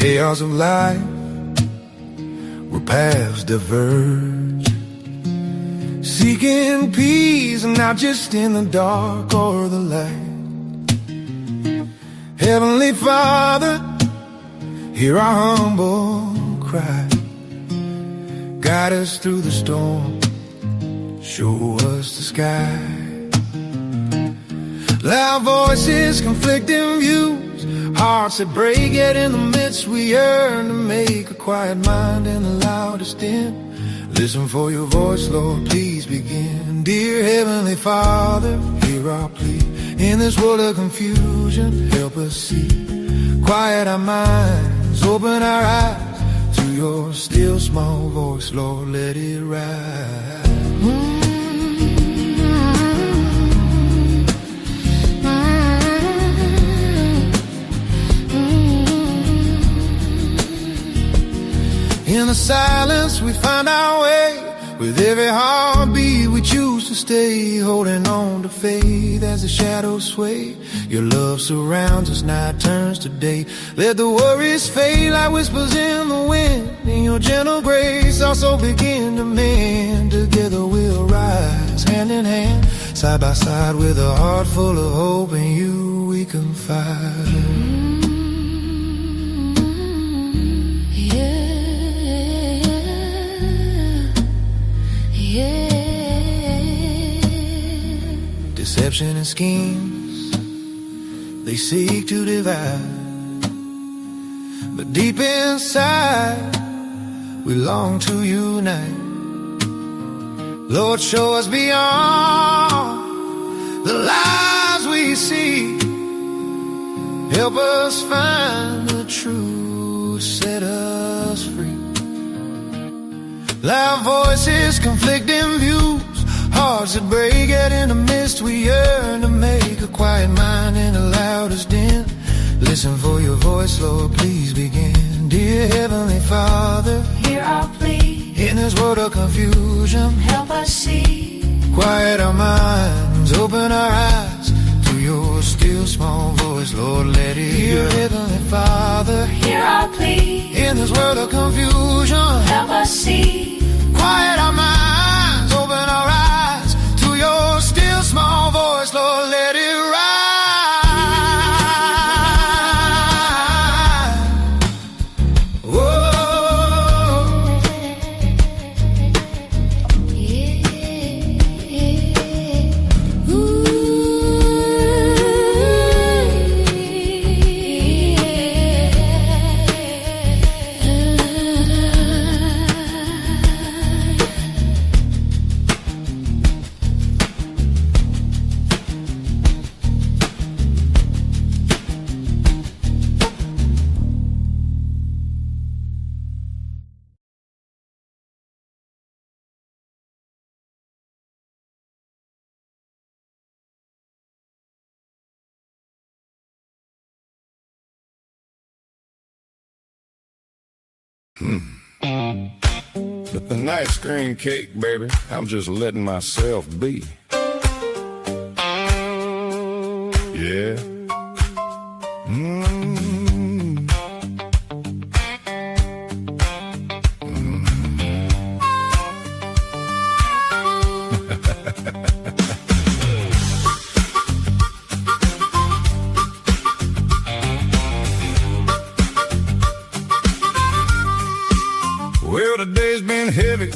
chaos of life, where paths diverge, seeking peace, not just in the dark or the light. Heavenly Father, hear our humble cry. Guide us through the storm, show us the sky. Loud voices, conflicting views, hearts that break, yet in the midst we yearn to make a quiet mind in the loudest din. Listen for your voice, Lord, please begin. Dear Heavenly Father, hear our plea. In this world of confusion, help us see. Quiet our minds, open our eyes to your still small voice, Lord, let it rise. In the silence we find our way. With every heartbeat we choose to stay, holding on to faith as the shadows sway. Your love surrounds us, night turns to day. Let the worries fade like whispers in the wind. In your gentle grace our soul begin to mend. Together we'll rise, hand in hand, side by side, with a heart full of hope. In you we confide. Deception and schemes, they seek to divide, but deep inside we long to unite. Lord, show us beyond the lies we see. Help us find the truth, set us free. Loud voices, conflicting views, hearts that break, yet in the mist we yearn to make a quiet mind in the loudest din. Listen for your voice, Lord, please begin. Dear Heavenly Father, hear our plea. In this world of confusion, help us see. Quiet our minds, open our eyes to your still small voice, Lord, let it hear. Heavenly Father, hear our plea. In this world of confusion, help us see. Quiet our minds, open our eyes to your still small voice, Lord, let it rise. But the nice cream cake, baby, I'm just letting myself be. Yeah. Well, today's been heavy,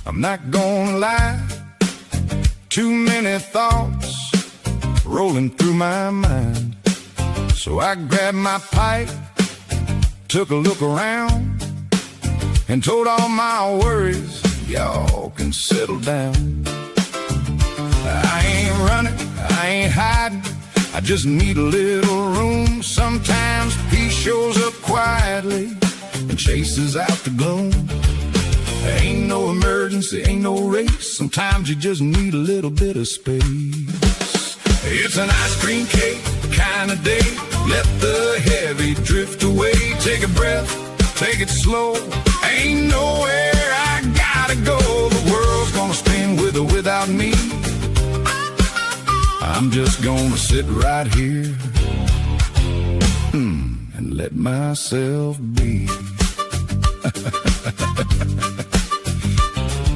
I'm not gonna lie. Too many thoughts rolling through my mind. So I grabbed my pipe, took a look around, and told all my worries, y'all can settle down. I ain't running, I ain't hiding, I just need a little room. Sometimes peace shows up quietly and chases out the gloom. There ain't no emergency, ain't no race. Sometimes you just need a little bit of space. It's an ice cream cake kind of day. Let the heavy drift away. Take a breath, take it slow. Ain't nowhere I gotta go. The world's gonna spin with or without me. I'm just gonna sit right here and let myself be.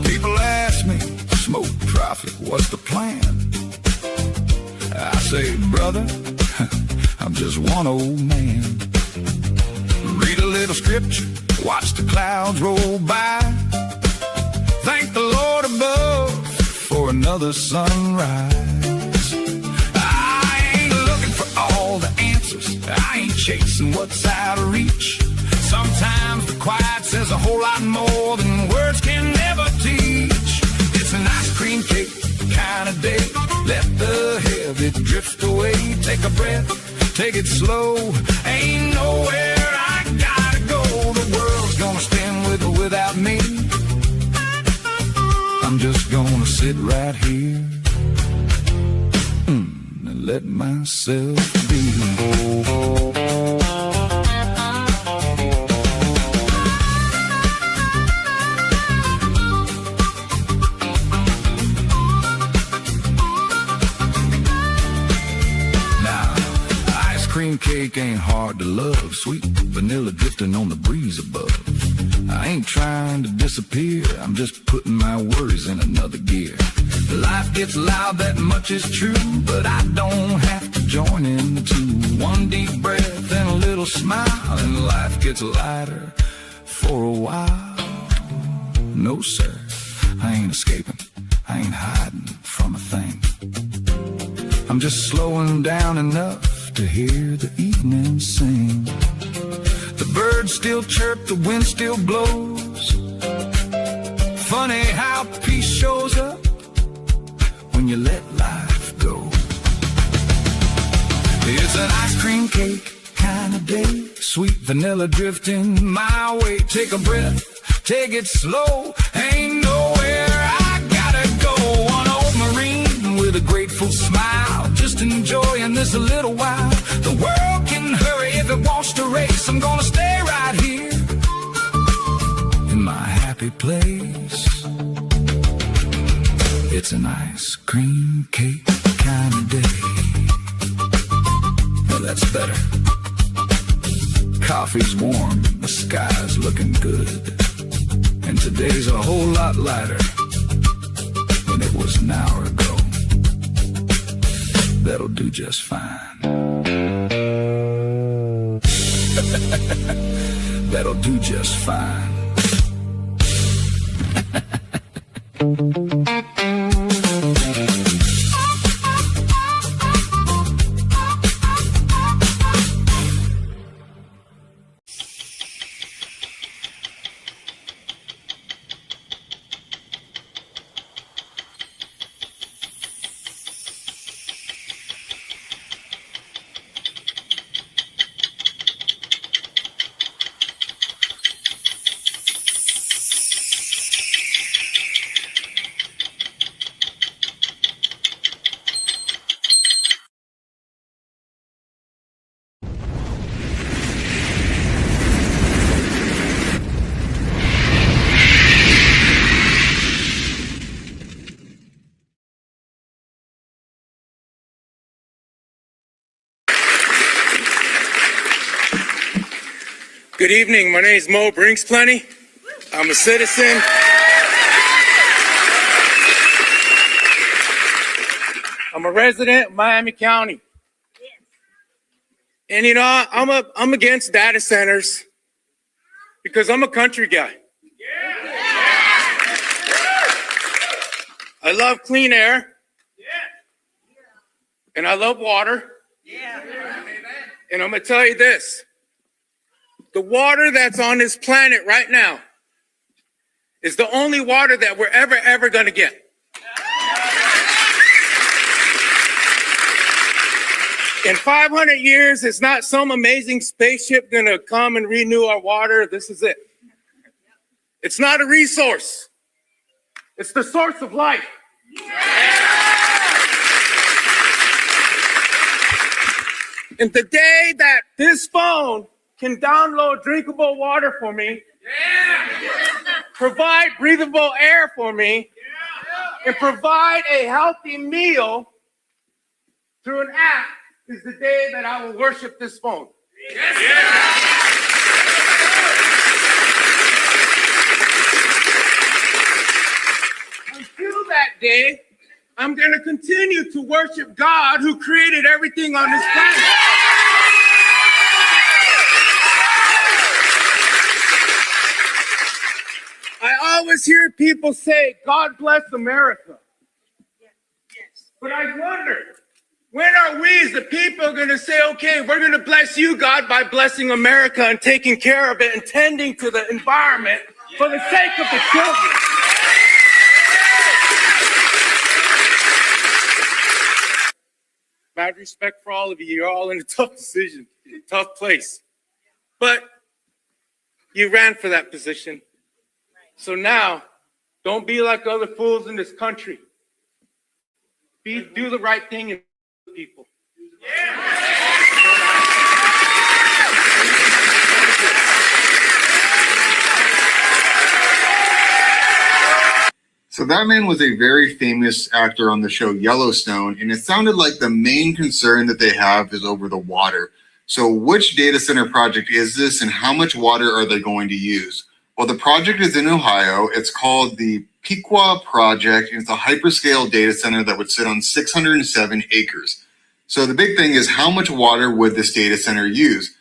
People ask me, smoke traffic, what's the plan? I say, brother, I'm just one old man. Read a little scripture, watch the clouds roll by. Thank the Lord above for another sunrise. I ain't looking for all the answers, I ain't chasing what's out of reach. Sometimes the quiet says a whole lot more than words can never teach. It's an ice cream cake kind of day. Let the heavy drift away. Take a breath, take it slow. Ain't nowhere I gotta go. The world's gonna spin with or without me. I'm just gonna sit right here and let myself be. Cream cake ain't hard to love. Sweet vanilla drifting on the breeze above. I ain't trying to disappear, I'm just putting my worries in another gear. Life gets loud, that much is true, but I don't have to join in the two. One deep breath and a little smile, and life gets lighter for a while. No sir, I ain't escaping, I ain't hiding from a thing. I'm just slowing down enough to hear the evening sing. The birds still chirp, the wind still blows. Funny how peace shows up when you let life go. It's an ice cream cake kind of day. Sweet vanilla drifting my way. Take a breath, take it slow. Ain't nowhere I gotta go. One old Marine with a grateful smile, just enjoying this a little while. The world can hurry if it wants to race. I'm gonna stay right here in my happy place. It's an ice cream cake kind of day. Well, that's better. Coffee's warm, the sky's looking good, and today's a whole lot lighter than it was an hour ago. That'll do just fine. That'll do just fine. Good evening, my name is Mo Brinksplenty. I'm a citizen. I'm a resident of Miami County. And you know, I'm against data centers because I'm a country guy. I love clean air. And I love water. And I'm gonna tell you this. The water that's on this planet right now is the only water that we're ever going to get. In 500 years, it's not some amazing spaceship going to come and renew our water. This is it. It's not a resource. It's the source of life. And the day that this phone can download drinkable water for me, provide breathable air for me, and provide a healthy meal through an app is the day that I will worship this phone. day, I'm going to continue to worship God who created everything on this planet. I always hear people say, God bless America. But I wonder, when are we as the people going to say, okay, we're going to bless you, God, by blessing America and taking care of it and tending to the environment for the sake of the children? Mad respect for all of you. You're all in a tough decision, a tough place. But you ran for that position. So now, don't be like other fools in this country. Do the right thing and people. So that man was a very famous actor on the show Yellowstone, and it sounded like the main concern that they have is over the water. So which data center project is this, and how much water are they going to use? Well, the project is in Ohio. It's called the Piqua Project, and it's a hyperscale data center that would sit on 607 acres. So the big thing is, how much water would this data center use?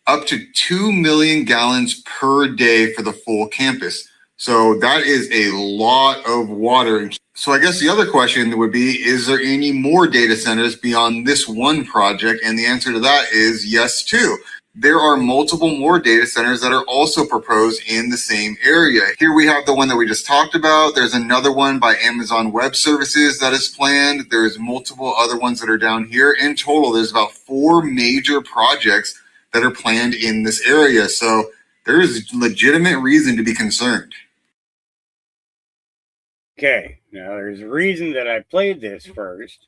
Up to 2 million gallons per day for the full campus. So that is a lot of water. So I guess the other question would be, is there any more data centers beyond this one project? And the answer to that is yes, too. There are multiple more data centers that are also proposed in the same area. Here we have the one that we just talked about. There's another one by Amazon Web Services that is planned. There's multiple other ones that are down here. In total, there's about 4 major projects that are planned in this area. So there is legitimate reason to be concerned. Okay, now there's a reason that I played this first.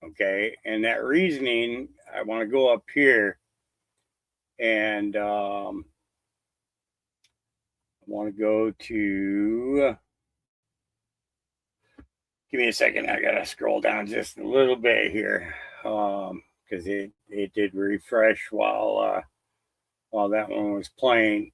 Okay, and that reasoning, I want to go up here and I want to go to, give me a second, I gotta scroll down just a little bit here, because it did refresh while that one was playing.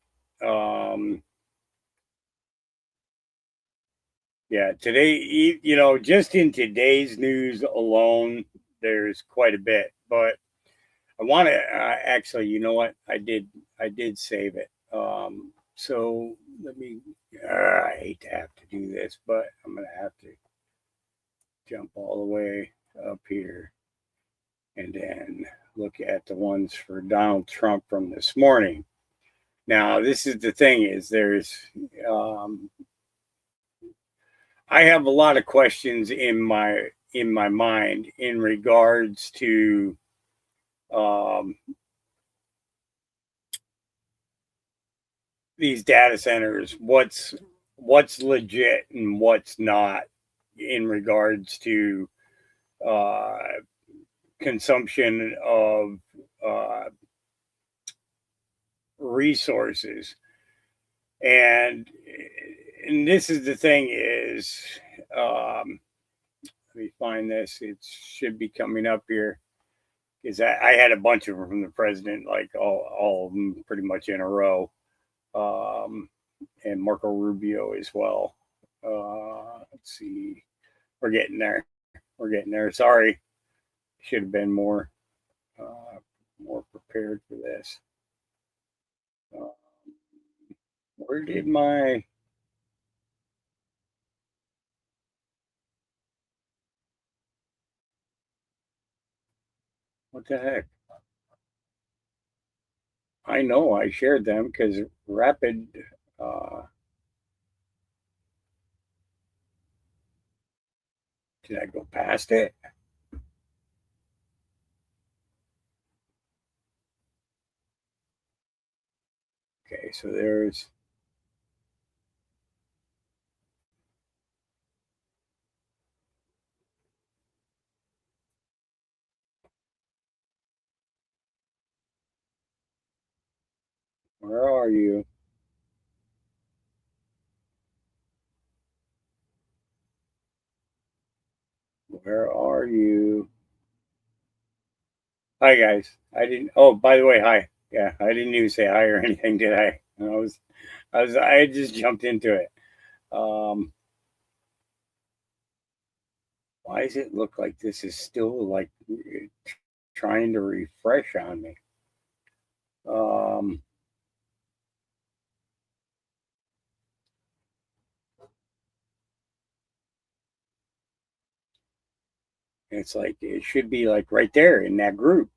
Yeah, today, just in today's news alone, there's quite a bit. But I want to actually, you know what? I did save it. So let me. I hate to have to do this, but I'm gonna have to jump all the way up here and then look at the ones for Donald Trump from this morning. Now, this is the thing: is there's. I have a lot of questions in my mind in regards to these data centers. What's legit and what's not in regards to consumption of resources. And this is the thing is, let me find this. It should be coming up here because I had a bunch of them from the president, like all of them pretty much in a row. And Marco Rubio as well. Let's see. We're getting there. Sorry. Should have been more prepared for this. Where did my... What the heck? I know I shared them because Rapid... did I go past it? Okay, so there's... Where are you? Where are you? Hi guys. I didn't. Oh, by the way, hi. Yeah, I didn't even say hi or anything, did I? I just jumped into it. Why does it look like this is still like trying to refresh on me? It's like it should be like right there in that group.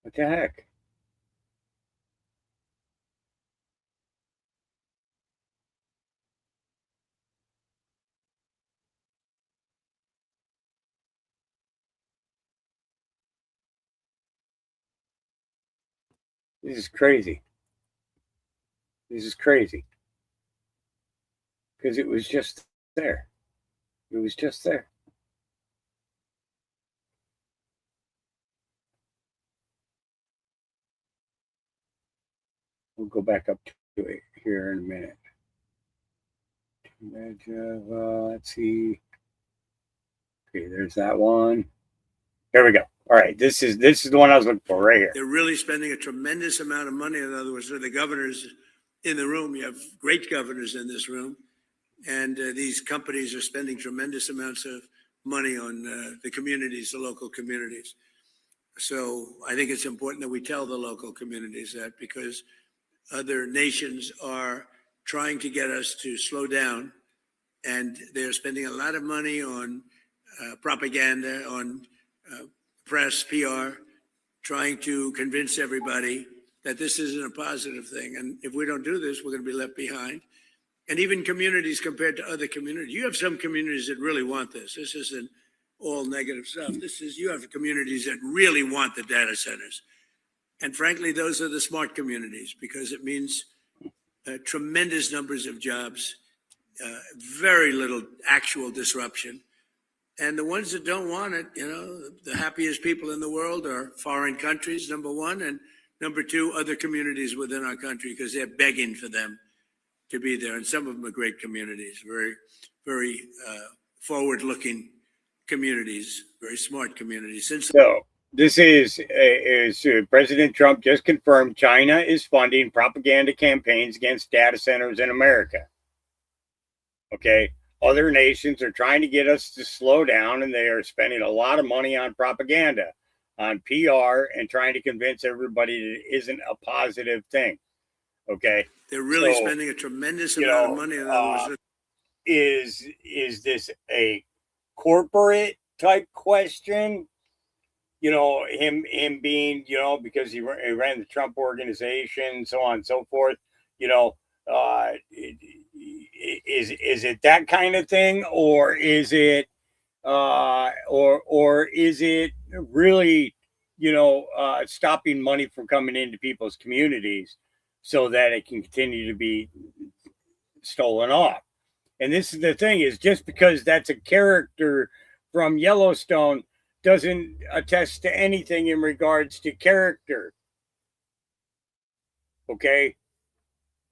What the heck? This is crazy. This is crazy. Because it was just there. It was just there. We'll go back up to it here in a minute. Let's see. Okay, there's that one. There we go. All right, this is the one I was looking for right here. They're really spending a tremendous amount of money. In other words, the governors in the room. You have great governors in this room, and these companies are spending tremendous amounts of money on the communities, the local communities. So I think it's important that we tell the local communities that, because other nations are trying to get us to slow down, and they're spending a lot of money on propaganda, on press, PR, trying to convince everybody that this isn't a positive thing. And if we don't do this, we're going to be left behind. And even communities compared to other communities, you have some communities that really want this. This isn't all negative stuff. You have communities that really want the data centers. And frankly, those are the smart communities, because it means tremendous numbers of jobs, very little actual disruption. And the ones that don't want it, the happiest people in the world are foreign countries, number one, and number two, other communities within our country, because they're begging for them to be there. And some of them are great communities, very, very forward-looking communities, very smart communities. So this is President Trump just confirmed China is funding propaganda campaigns against data centers in America. Okay. Other nations are trying to get us to slow down, and they are spending a lot of money on propaganda, on PR, and trying to convince everybody that it isn't a positive thing. Okay. They're really spending a tremendous amount of money. In other words, is this a corporate type question? Him being, because he ran the Trump organization, so on and so forth, is it that kind of thing, or is it or is it really stopping money from coming into people's communities so that it can continue to be stolen off? And this is the thing, is just because that's a character from Yellowstone doesn't attest to anything in regards to character. Okay.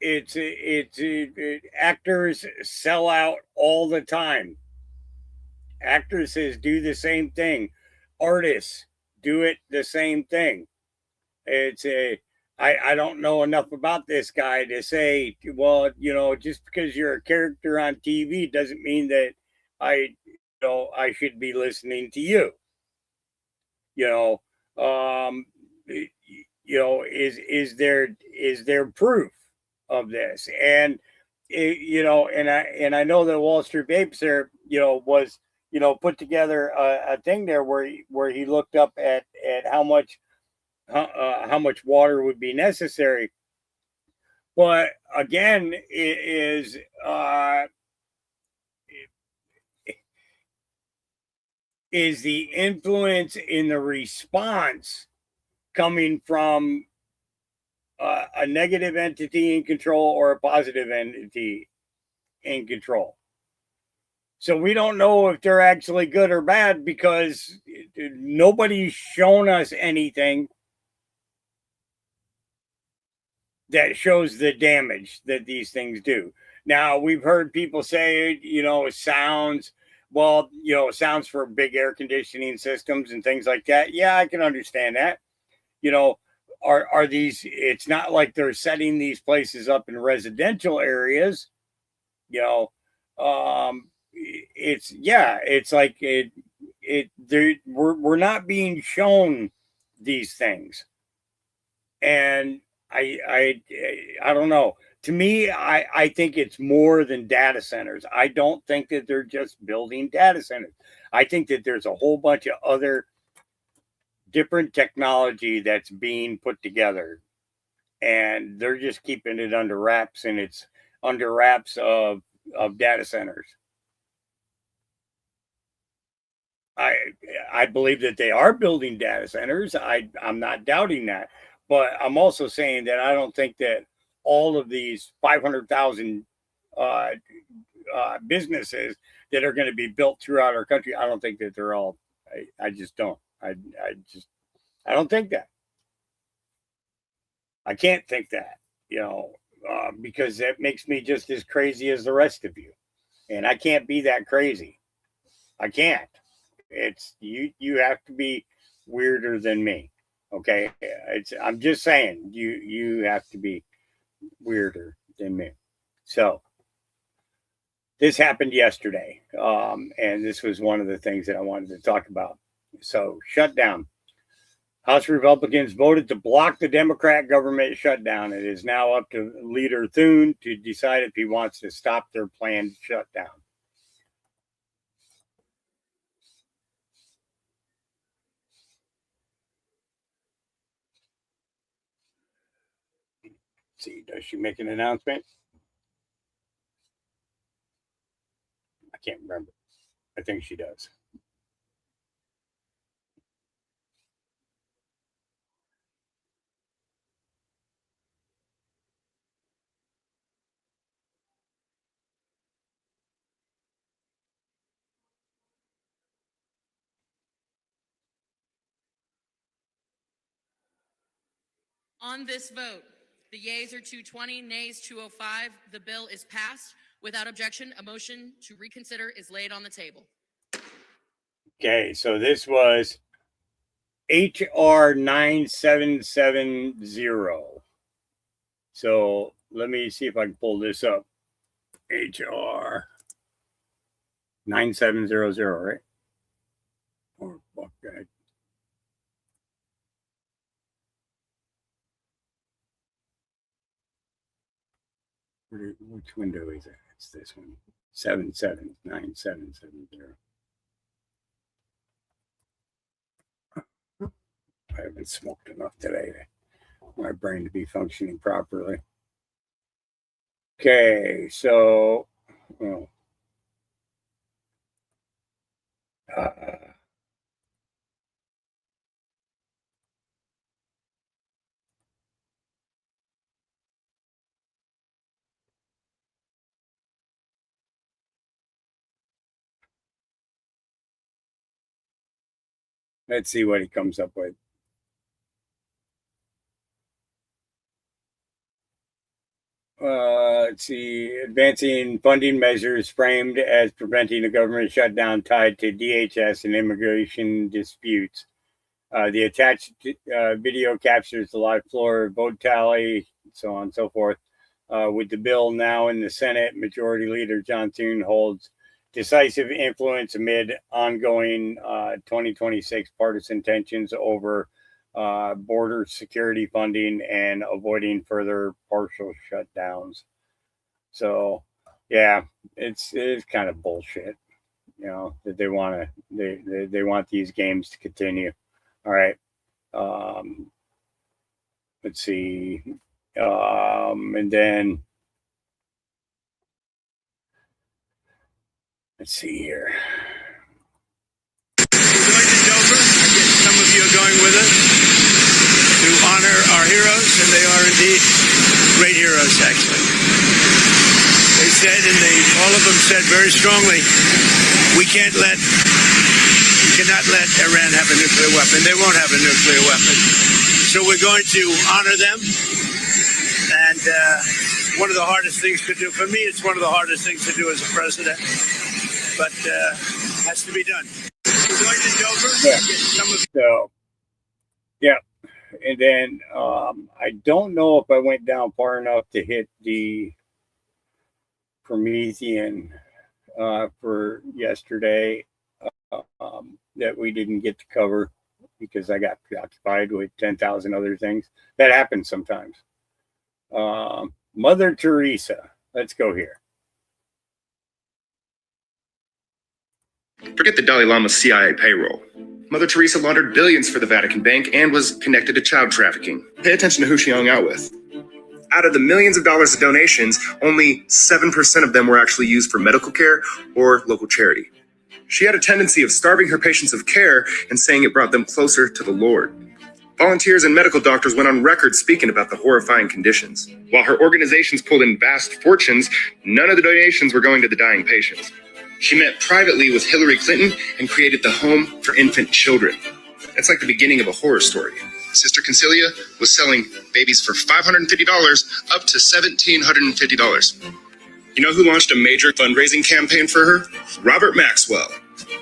It's actors sell out all the time. Actresses do the same thing. Artists do it the same thing. I don't know enough about this guy to say, well, just because you're a character on TV doesn't mean that I should be listening to you. Is there proof of this? And I know that Wall Street Babysitter was put together a thing there where he looked up at how much water would be necessary. But again, is the influence in the response coming from a negative entity in control or a positive entity in control? So we don't know if they're actually good or bad, because nobody's shown us anything that shows the damage that these things do. Now, we've heard people say, sounds for big air conditioning systems and things like that. Yeah, I can understand that. are these, it's not like they're setting these places up in residential areas, you know. It's like we're not being shown these things. And I don't know. To me, I think it's more than data centers. I don't think that they're just building data centers. I think that there's a whole bunch of other different technology that's being put together, and they're just keeping it under wraps, and it's under wraps of data centers. I believe that they are building data centers. I'm not doubting that, but I'm also saying that I don't think that all of these 500,000 businesses that are going to be built throughout our country, I don't think that they're all. I just don't. I don't think that. I can't think that, because that makes me just as crazy as the rest of you, and I can't be that crazy. I can't. It's you have to be weirder than me. Okay. I'm just saying you have to be weirder than me. So this happened yesterday. And this was one of the things that I wanted to talk about. So shutdown. House Republicans voted to block the Democrat government shutdown. It is now up to Leader Thune to decide if he wants to stop their planned shutdown. See, does she make an announcement? I can't remember. I think she does. On this vote, the yeas are 220, nays 205. The bill is passed. Without objection, a motion to reconsider is laid on the table. Okay, so this was HR 9770. So let me see if I can pull this up. HR 9700, right? Oh, fuck that. Which window is that? It's this one. 779770. I haven't smoked enough today for my brain to be functioning properly. Okay, so let's see what he comes up with. Let's see. Advancing funding measures framed as preventing a government shutdown tied to DHS and immigration disputes. The attached video captures the live floor vote tally, so on and so forth. With the bill now in the Senate, Majority Leader John Thune holds decisive influence amid ongoing 2026 partisan tensions over border security funding and avoiding further partial shutdowns. So, yeah, it's kind of bullshit, that they want to they want these games to continue. All right, let's see, and then let's see here. We're going to Dover. I guess some of you are going with us to honor our heroes, and they are indeed great heroes, actually. They said, and all of them said very strongly, we cannot let Iran have a nuclear weapon. They won't have a nuclear weapon. So we're going to honor them. And one of the hardest things to do, for me, it's one of the hardest things to do as a president, but has to be done. We're going to Dover. Yeah. So, yeah. And then I don't know if I went down far enough to hit the Promethean for yesterday that we didn't get to cover because I got preoccupied with 10,000 other things. That happens sometimes. Mother Teresa. Let's go here. Forget the Dalai Lama's CIA payroll. Mother Teresa laundered billions for the Vatican Bank and was connected to child trafficking. Pay attention to who she hung out with. Out of the millions of dollars of donations, only 7% of them were actually used for medical care or local charity. She had a tendency of starving her patients of care and saying it brought them closer to the Lord. Volunteers and medical doctors went on record speaking about the horrifying conditions. While her organizations pulled in vast fortunes, none of the donations were going to the dying patients. She met privately with Hillary Clinton and created the Home for Infant Children. That's like the beginning of a horror story. Sister Concilia was selling babies for $550 up to $1,750. You know who launched a major fundraising campaign for her? Robert Maxwell.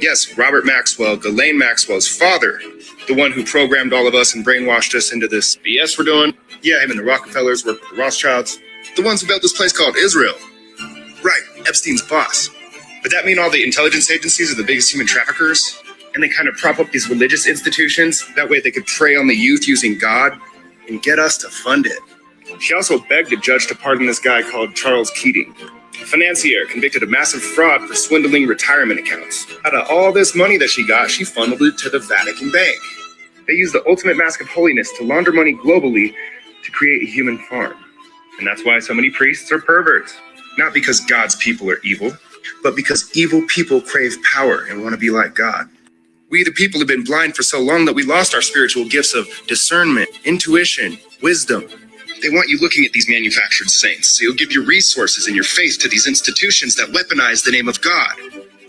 Yes, Robert Maxwell, Ghislaine Maxwell's father, the one who programmed all of us and brainwashed us into this BS we're doing. Yeah, him and the Rockefellers worked with the Rothschilds, the ones who built this place called Israel. Right, Epstein's boss. But that mean all the intelligence agencies are the biggest human traffickers? And they kind of prop up these religious institutions. That way they could prey on the youth using God and get us to fund it. She also begged a judge to pardon this guy called Charles Keating, a financier convicted of massive fraud for swindling retirement accounts. Out of all this money that she got, she funneled it to the Vatican Bank. They used the ultimate mask of holiness to launder money globally to create a human farm. And that's why so many priests are perverts. Not because God's people are evil, but because evil people crave power and want to be like God. We, the people, have been blind for so long that we lost our spiritual gifts of discernment, intuition, wisdom. They want you looking at these manufactured saints, so you'll give your resources and your faith to these institutions that weaponize the name of God.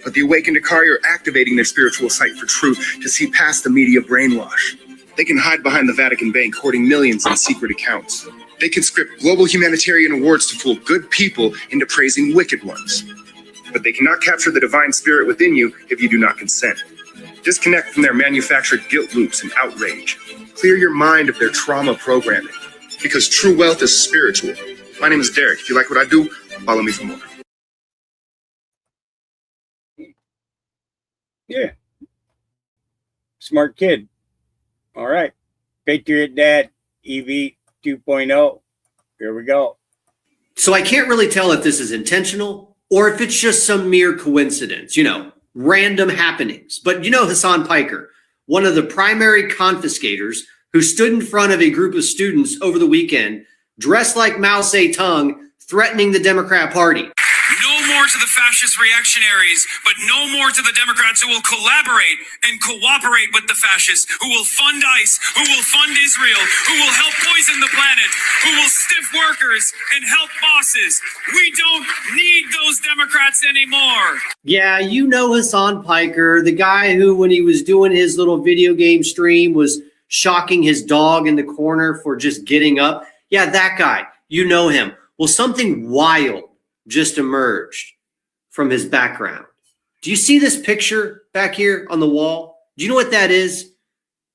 But the awakened Ikari are activating their spiritual sight for truth to see past the media brainwash. They can hide behind the Vatican Bank, hoarding millions in secret accounts. They can script global humanitarian awards to fool good people into praising wicked ones. But they cannot capture the divine spirit within you if you do not consent. Disconnect from their manufactured guilt loops and outrage. Clear your mind of their trauma programming, because true wealth is spiritual. My name is Derek. If you like what I do, follow me for more. Yeah. Smart kid. All right. Patriot Dad, EV 2.0. Here we go. So I can't really tell if this is intentional or if it's just some mere coincidence, random happenings. But Hassan Piker, one of the primary confiscators who stood in front of a group of students over the weekend, dressed like Mao Zedong, threatening the Democrat Party. No more to the fascist reactionaries, but no more to the Democrats who will collaborate and cooperate with the fascists, who will fund ICE, who will fund Israel, who will help poison the planet, who will stiff workers and help bosses. We don't need those Democrats anymore. Yeah, Hassan Piker, the guy who, when he was doing his little video game stream, was shocking his dog in the corner for just getting up. Yeah, that guy, him. Well, something wild just emerged from his background. Do you see this picture back here on the wall? Do you know what that is?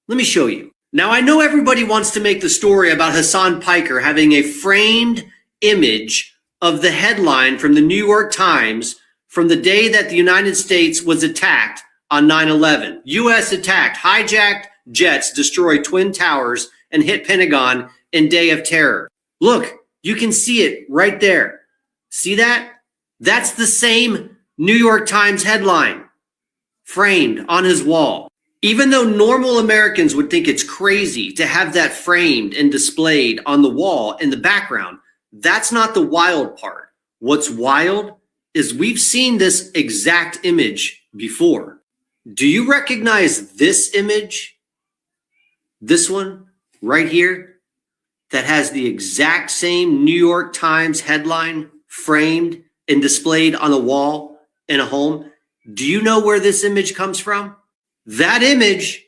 Let me show you. Now, I know everybody wants to make the story about Hassan Piker having a framed image of the headline from the New York Times from the day that the United States was attacked on 9/11. U.S. attacked, hijacked jets, destroyed Twin Towers, and hit Pentagon in Day of Terror. Look, you can see it right there. See that? That's the same New York Times headline framed on his wall. Even though normal Americans would think it's crazy to have that framed and displayed on the wall in the background, that's not the wild part. What's wild is we've seen this exact image before. Do you recognize this image? This one right here that has the exact same New York Times headline framed and displayed on a wall in a home. Do you know where this image comes from? That image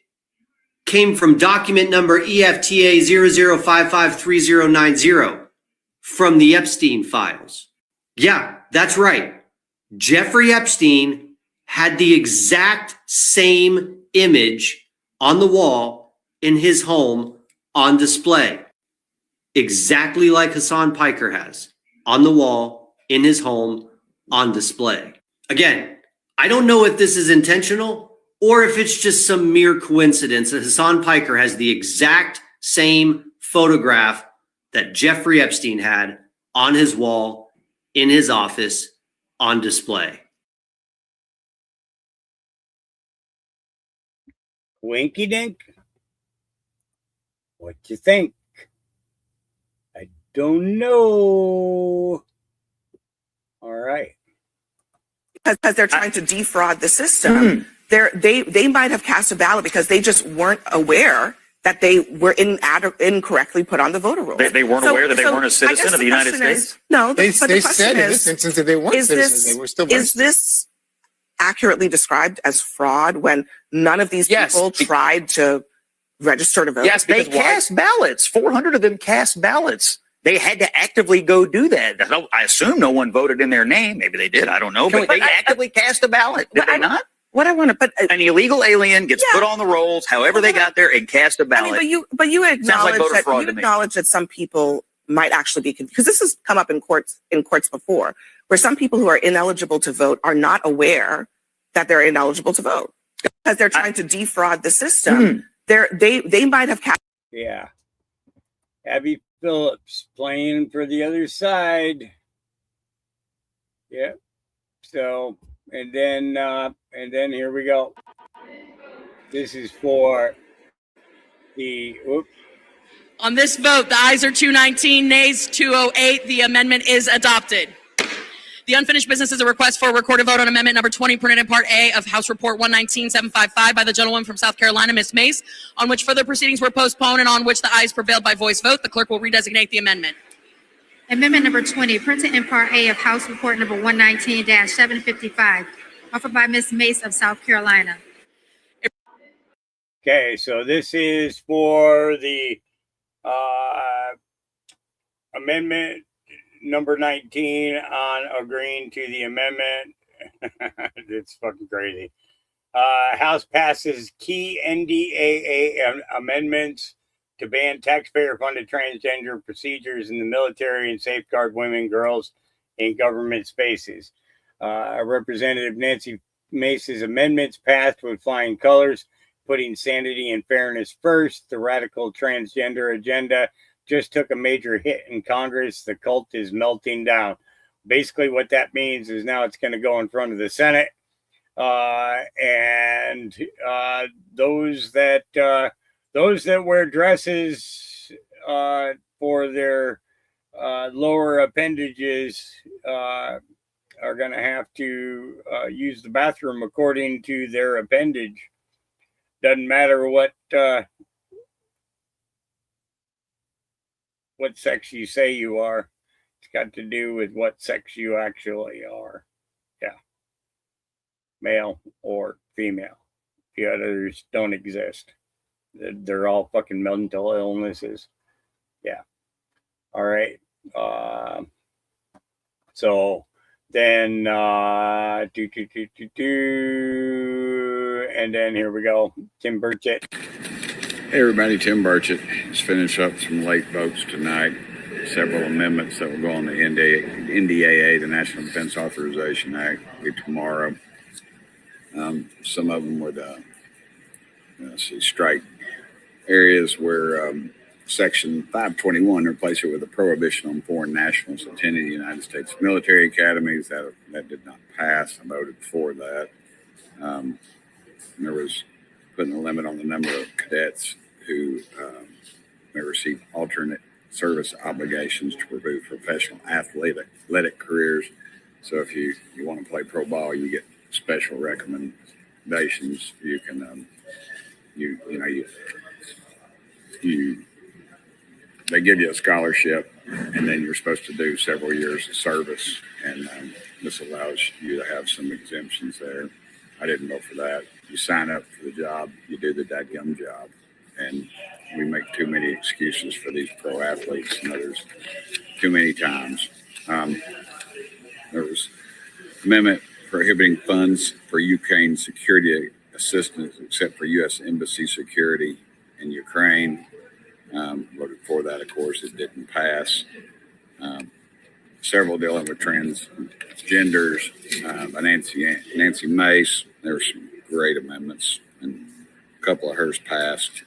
came from document number EFTA 00553090 from the Epstein files. Yeah, that's right. Jeffrey Epstein had the exact same image on the wall in his home on display, exactly like Hassan Piker has, on the wall, in his home, on display. Again, I don't know if this is intentional or if it's just some mere coincidence that Hassan Piker has the exact same photograph that Jeffrey Epstein had on his wall, in his office, on display. Winky dink. What you think? I don't know. All right. Because they're trying to defraud the system. They might have cast a ballot because they just weren't aware that they were incorrectly put on the voter roll. They weren't aware that they weren't a citizen of the United States? No, They said in this instance that they weren't citizens. They were still is this accurately described as fraud when none of these people tried to register to vote? Yes, they cast ballots. 400 of them cast ballots. They had to actively go do that. I assume no one voted in their name. Maybe they did. I don't know. But they actively cast a ballot. Did they not? What I want to, but an illegal alien gets put on the rolls, however they got there, and cast a ballot. I mean, but you acknowledge that some people might actually be, because this has come up in courts before, where some people who are ineligible to vote are not aware that they're ineligible to vote because they're trying to defraud the system. They might have cast. Yeah. Abby Phillips playing for the other side. Yeah. So, and then here we go. This is for the, On this vote, the ayes are 219, nays 208. The amendment is adopted. The unfinished business is a request for a recorded vote on amendment number 20, printed in Part A of House Report 119755 by the gentlewoman from South Carolina, Ms. Mace, on which further proceedings were postponed and on which the ayes prevailed by voice vote. The clerk will redesignate the amendment. Amendment number 20, printed in Part A of House Report number 119-755, offered by Ms. Mace of South Carolina. okay, so this is for the amendment number 19 on agreeing to the amendment. It's fucking crazy. House passes key NDAA amendments to ban taxpayer-funded transgender procedures in the military and safeguard women, girls in government spaces. Representative Nancy Mace's amendments passed with flying colors, putting sanity and fairness first. The radical transgender agenda just took a major hit in Congress. The cult is melting down. Basically, what that means is now it's going to go in front of the Senate, and those that wear dresses for their lower appendages are going to have to use the bathroom according to their appendage. Doesn't matter what sex you say you are. It's got to do with what sex you actually are. Yeah. Male or female. The others don't exist. They're all fucking mental illnesses. Yeah. All right. So then, and then here we go. Tim Burchett. Hey everybody, Tim Burchett. Just finished up some late votes tonight. Several amendments that will go on the NDAA, the National Defense Authorization Act, will be tomorrow. Some of them would strike areas where Section 521 replace it with a prohibition on foreign nationals attending the United States military academies. That did not pass. I voted for that. There was putting a limit on the number of cadets who may receive alternate service obligations to remove professional athletic careers. So if you want to play pro ball, you get special recommendations. You can they give you a scholarship, and then you're supposed to do several years of service, and this allows you to have some exemptions there. I didn't vote for that. You sign up for the job, you do the dadgum job, and we make too many excuses for these pro athletes and others too many times. There was amendment prohibiting funds for Ukraine security assistance except for U.S. Embassy security in Ukraine. before that, of course, it didn't pass. Several dealing with transgenders, by Nancy Mace. There were some great amendments, and a couple of hers passed.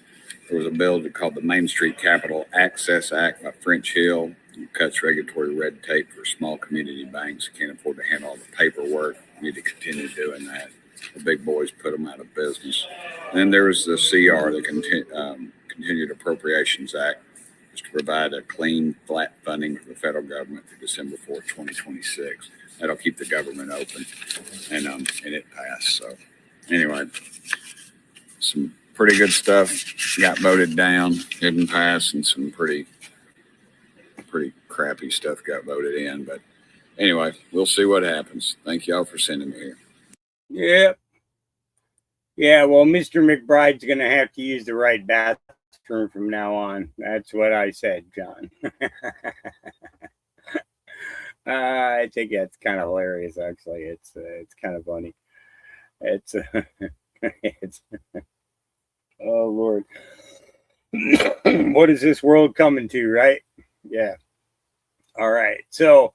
There was a bill called the Main Street Capital Access Act by French Hill. It cuts regulatory red tape for small community banks who can't afford to handle all the paperwork. We need to continue doing that. The big boys put them out of business. And then there was the CR, the Continued Appropriations Act, to provide a clean, flat funding for the federal government through December 4th, 2026. That'll keep the government open, and it passed. So anyway, some pretty good stuff got voted down, didn't pass, and some pretty crappy stuff got voted in. But anyway, we'll see what happens. Thank y'all for sending me here. Yep. Yeah, well, Mr. McBride's going to have to use the right bathroom from now on. That's what I said, John. I think that's kind of hilarious, actually. It's kind of funny. It's oh Lord, what is this world coming to, right? Yeah. All right. So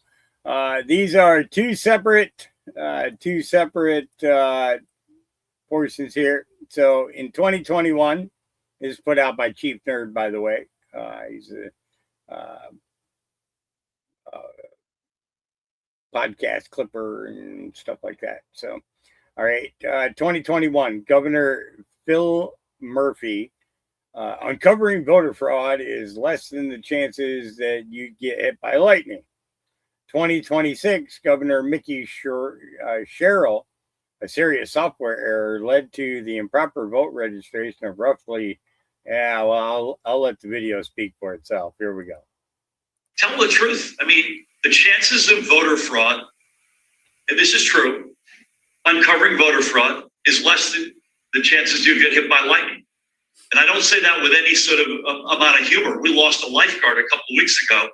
these are two separate portions here. So in 2021. Is put out by Chief Nerd, by the way. He's a podcast clipper and stuff like that. So, all right, 2021, Governor Phil Murphy, uncovering voter fraud is less than the chances that you get hit by lightning. 2026, Governor Mickey Sherrill, a serious software error led to the improper vote registration of roughly. Yeah, well, I'll let the video speak for itself. Here we go. Tell the truth. I mean, the chances of voter fraud, and this is true, uncovering voter fraud is less than the chances you get hit by lightning. And I don't say that with any sort of amount of humor. We lost a lifeguard a couple of weeks ago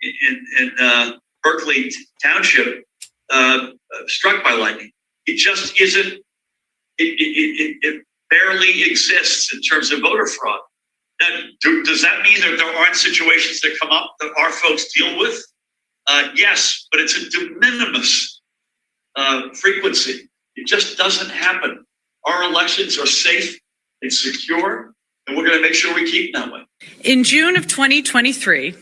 in Berkeley Township, struck by lightning. It just isn't. It barely exists in terms of voter fraud. Now, does that mean that there aren't situations that come up that our folks deal with? Yes, but it's a de minimis frequency. It just doesn't happen. Our elections are safe and secure, and we're going to make sure we keep them that way. In June of 2023,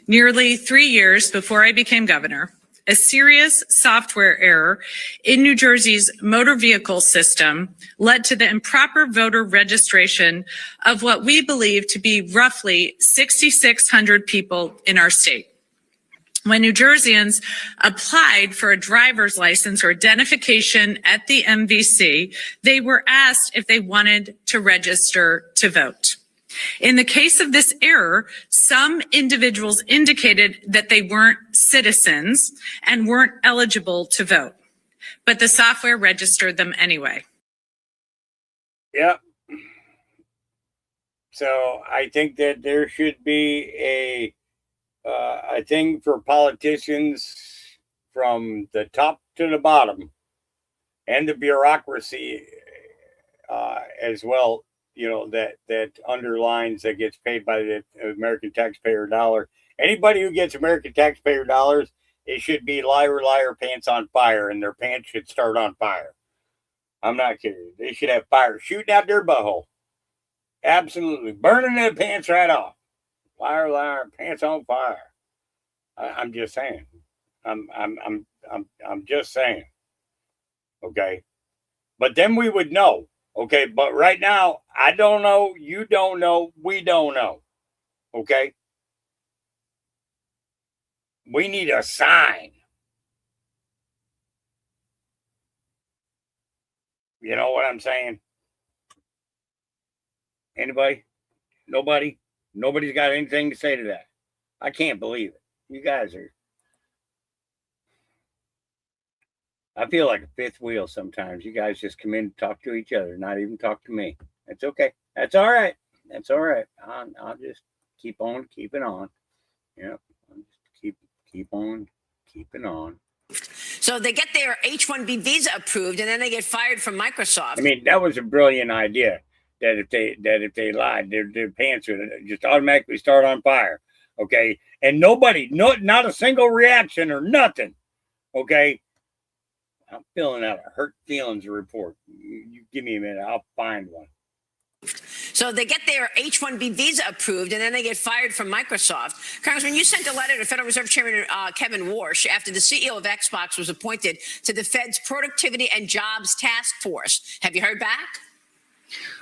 nearly 3 years before I became governor, a serious software error in New Jersey's motor vehicle system led to the improper voter registration of what we believe to be roughly 6,600 people in our state. When New Jerseyans applied for a driver's license or identification at the MVC, they were asked if they wanted to register to vote. In the case of this error, some individuals indicated that they weren't citizens and weren't eligible to vote, but the software registered them anyway. Yep. So I think that there should be a thing for politicians from the top to the bottom and the bureaucracy as well. You know, that underlines that gets paid by the American taxpayer dollar. Anybody who gets American taxpayer dollars, it should be liar, liar, pants on fire, and their pants should start on fire. I'm not kidding. They should have fire shooting out their butthole. Absolutely. Burning their pants right off. Liar, liar, pants on fire. I'm just saying. I'm just saying. Okay. But then we would know. Okay, but right now, I don't know, you don't know, we don't know. Okay? We need a sign. You know what I'm saying? Anybody? Nobody? Nobody's got anything to say to that. I can't believe it. You guys are... I feel like a fifth wheel sometimes. You guys just come in and talk to each other, not even talk to me. It's okay. That's all right. That's all right. I'll just keep on keeping on. Yeah, I'll just keep on keeping on. So they get their H-1B visa approved, and then they get fired from Microsoft. I mean, that was a brilliant idea. that if they lied, their pants would just automatically start on fire. Okay, and not a single reaction or nothing. Okay, I'm filling out a hurt feelings report. You give me a minute, I'll find one. So they get their H-1B visa approved, and then they get fired from Microsoft. Congressman, you sent a letter to Federal Reserve Chairman Kevin Warsh after the CEO of Xbox was appointed to the Fed's Productivity and Jobs Task Force. Have you heard back?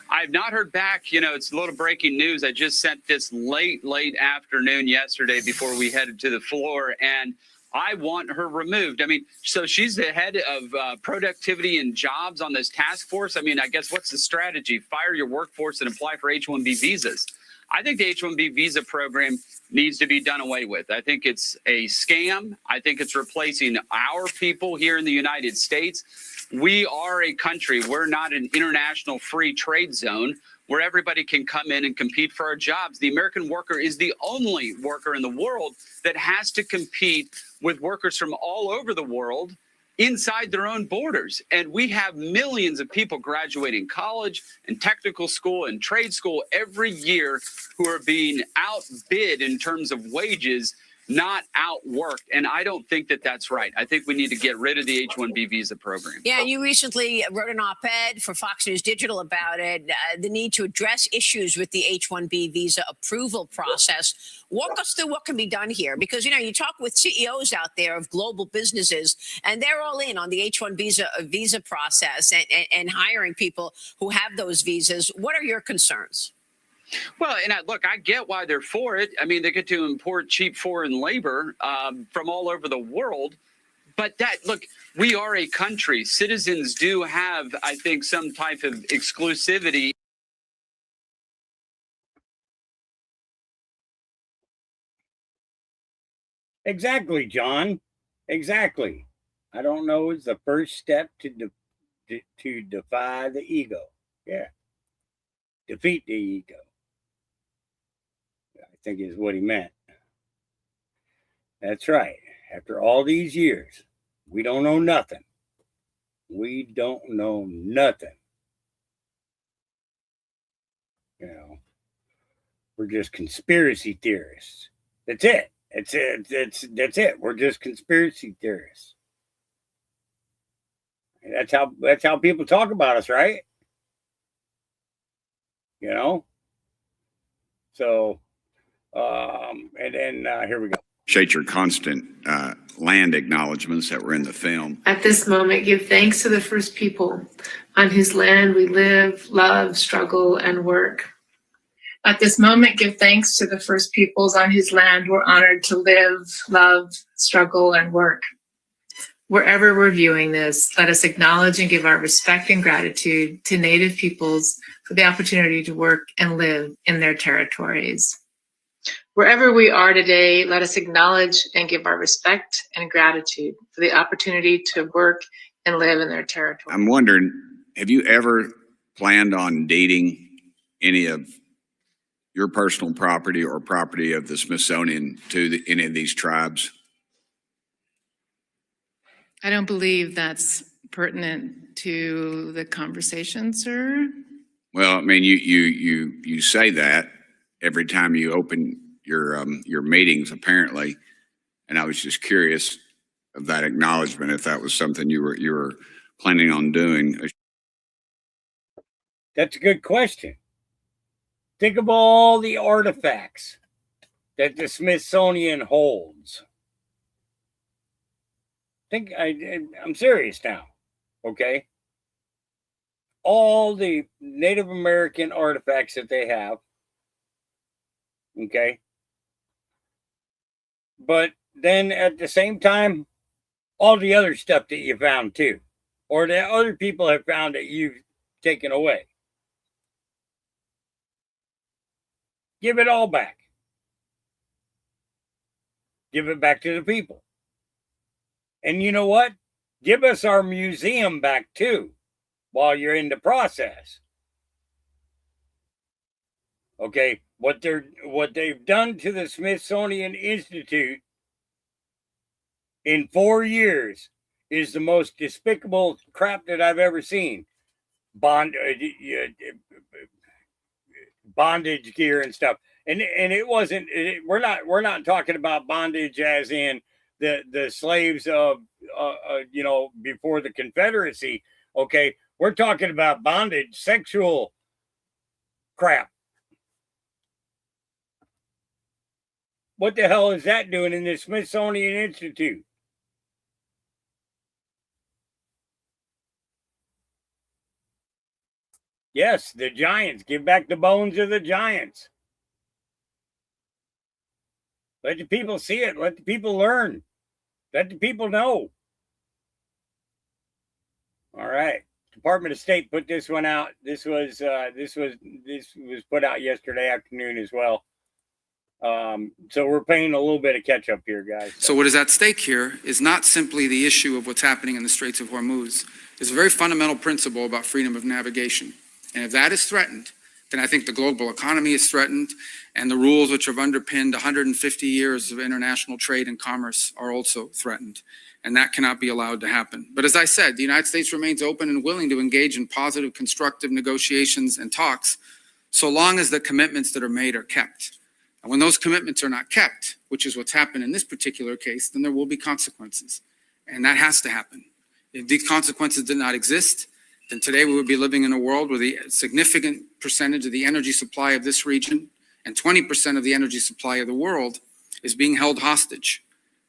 I've not heard back. You know, it's a little breaking news. I just sent this late afternoon yesterday before we headed to the floor, and I want her removed. I mean, so she's the head of productivity and jobs on this task force. I mean, I guess what's the strategy? Fire your workforce and apply for H-1B visas. I think the H-1B visa program needs to be done away with. I think it's a scam. I think it's replacing our people here in the United States. We are a country. We're not an international free trade zone where everybody can come in and compete for our jobs. The American worker is the only worker in the world that has to compete with workers from all over the world inside their own borders. And we have millions of people graduating college and technical school and trade school every year who are being outbid in terms of wages, not outworked. And I don't think that that's right. I think we need to get rid of the H-1B visa program. Yeah, you recently wrote an op-ed for Fox News Digital about it, the need to address issues with the H-1B visa approval process. Walk us through what can be done here, because, you know, you talk with CEOs out there of global businesses, and they're all in on the H-1B visa process and hiring people who have those visas. What are your concerns? Well, and look, I get why they're for it. I mean, they get to import cheap foreign labor from all over the world. But look, we are a country. Citizens do have, I think, some type of exclusivity. Exactly, John. Exactly. I don't know is the first step to defy the ego. Yeah. Defeat the ego, I think is what he meant. That's right. After all these years, we don't know nothing. We don't know nothing. You know, we're just conspiracy theorists. That's it. That's it. We're just conspiracy theorists. And that's how people talk about us, right? You know? So, and then here we go. Appreciate your constant land acknowledgments that were in the film. At this moment, give thanks to the first people on whose land we live, love, struggle, and work. At this moment, give thanks to the first peoples on whose land we're honored to live, love, struggle, and work. Wherever we're viewing this, let us acknowledge and give our respect and gratitude to Native peoples for the opportunity to work and live in their territories. Wherever we are today, let us acknowledge and give our respect and gratitude for the opportunity to work and live in their territory. I'm wondering, have you ever planned on dating any of your personal property or property of the Smithsonian to any of these tribes? I don't believe that's pertinent to the conversation, sir. Well, I mean, you say that every time you open your meetings, apparently, and I was just curious of that acknowledgement, if that was something you were planning on doing. That's a good question. Think of all the artifacts that the Smithsonian holds. I'm serious now, okay? All the Native American artifacts that they have, okay? But then at the same time, all the other stuff that you found too, or that other people have found that you've taken away. Give it all back. Give it back to the people. And you know what? Give us our museum back too, while you're in the process. Okay, what they've done to the Smithsonian Institute in 4 years is the most despicable crap that I've ever seen. bondage gear and stuff. And it wasn't. We're not talking about bondage as in the slaves of before the Confederacy. Okay, we're talking about bondage, sexual crap. What the hell is that doing in the Smithsonian Institute? Yes, the giants. Give back the bones of the giants. Let the people see it. Let the people learn. Let the people know. All right. Department of State put this one out. This was put out yesterday afternoon as well. So we're playing a little bit of catch up here, guys. So what is at stake here is not simply the issue of what's happening in the Straits of Hormuz. There's a very fundamental principle about freedom of navigation. And if that is threatened, then I think the global economy is threatened, and the rules which have underpinned 150 years of international trade and commerce are also threatened. And that cannot be allowed to happen. But as I said, the United States remains open and willing to engage in positive, constructive negotiations and talks, so long as the commitments that are made are kept. And when those commitments are not kept, which is what's happened in this particular case, then there will be consequences. And that has to happen. If these consequences did not exist, then today we would be living in a world where the significant percentage of the energy supply of this region and 20% of the energy supply of the world is being held hostage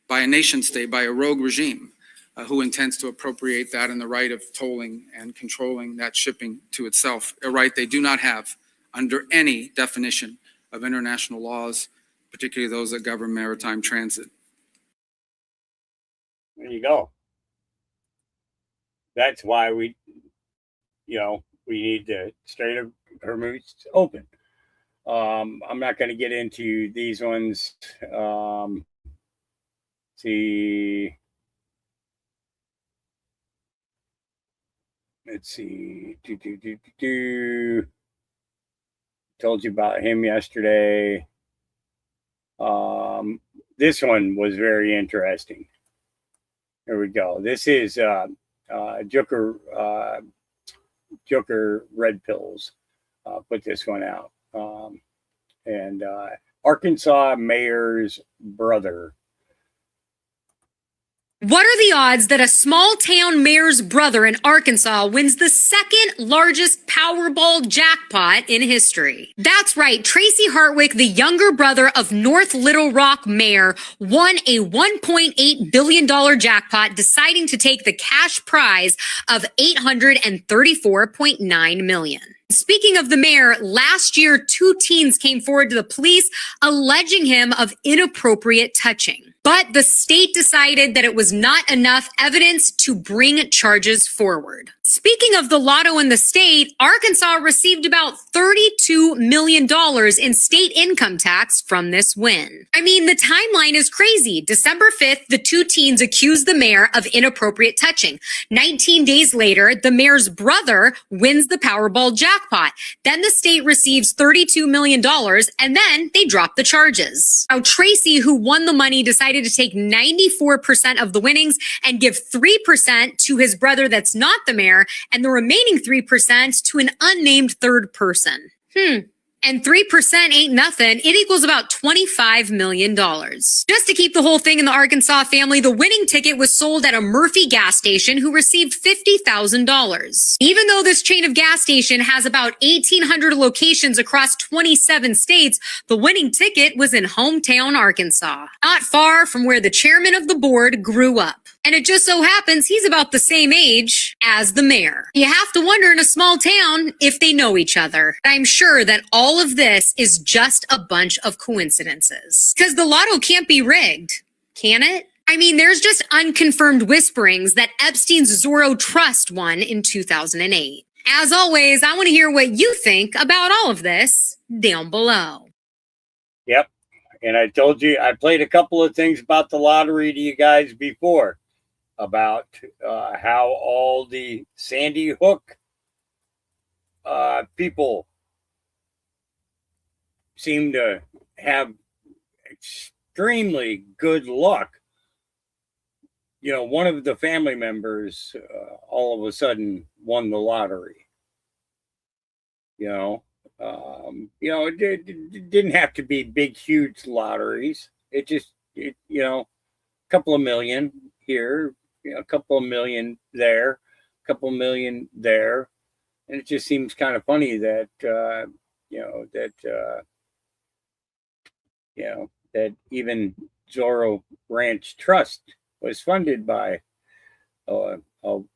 by a nation state, by a rogue regime who intends to appropriate that and the right of tolling and controlling that shipping to itself, a right they do not have under any definition of international laws, particularly those that govern maritime transit. There you go. That's why we need the Strait of Hormuz open. I'm not going to get into these ones. Let's see. Told you about him yesterday. This one was very interesting. Here we go. This is Joker Red Pills put this one out. And Arkansas mayor's brother. What are the odds that a small town mayor's brother in Arkansas wins the second largest Powerball jackpot in history? That's right. Tracy Hartwick, the younger brother of North Little Rock mayor, won a $1.8 billion jackpot, deciding to take the cash prize of $834.9 million. Speaking of the mayor, last year, 2 teens came forward to the police alleging him of inappropriate touching. But the state decided that it was not enough evidence to bring charges forward. Speaking of the lotto in the state, Arkansas received about $32 million in state income tax from this win. I mean, the timeline is crazy. December 5th, the 2 teens accused the mayor of inappropriate touching. 19 days later, the mayor's brother wins the Powerball jackpot. Then the state receives $32 million, and then they drop the charges. Now, Tracy, who won the money, decided to take 94% of the winnings and give 3% to his brother that's not the mayor, and the remaining 3% to an unnamed third person. And 3% ain't nothing. It equals about $25 million. Just to keep the whole thing in the Arkansas family, the winning ticket was sold at a Murphy gas station, who received $50,000. Even though this chain of gas station has about 1,800 locations across 27 states, the winning ticket was in hometown Arkansas, not far from where the chairman of the board grew up. And it just so happens he's about the same age as the mayor. You have to wonder in a small town if they know each other. I'm sure that all of this is just a bunch of coincidences. Because the lotto can't be rigged, can it? I mean, there's just unconfirmed whisperings that Epstein's Zorro Trust won in 2008. As always, I want to hear what you think about all of this down below. Yep. And I told you, I played a couple of things about the lottery to you guys before, about how all the Sandy Hook people seem to have extremely good luck. You know, one of the family members all of a sudden won the lottery. You know, It didn't have to be big, huge lotteries. A couple of million here, a couple of million there, a couple of million there. And it just seems kind of funny that, that even Zorro Ranch Trust was funded by a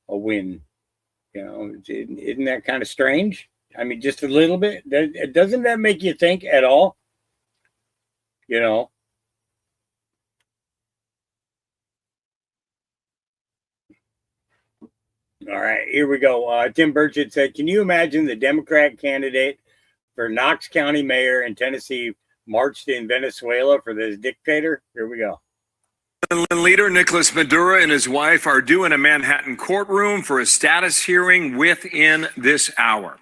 win. Isn't that kind of strange? I mean, just a little bit. Doesn't that make you think at all? All right, here we go. Tim Burchett said, can you imagine the Democrat candidate for Knox County mayor in Tennessee marched in Venezuela for this dictator? Here we go. Leader Nicolas Maduro and his wife are due in a Manhattan courtroom for a status hearing within this hour.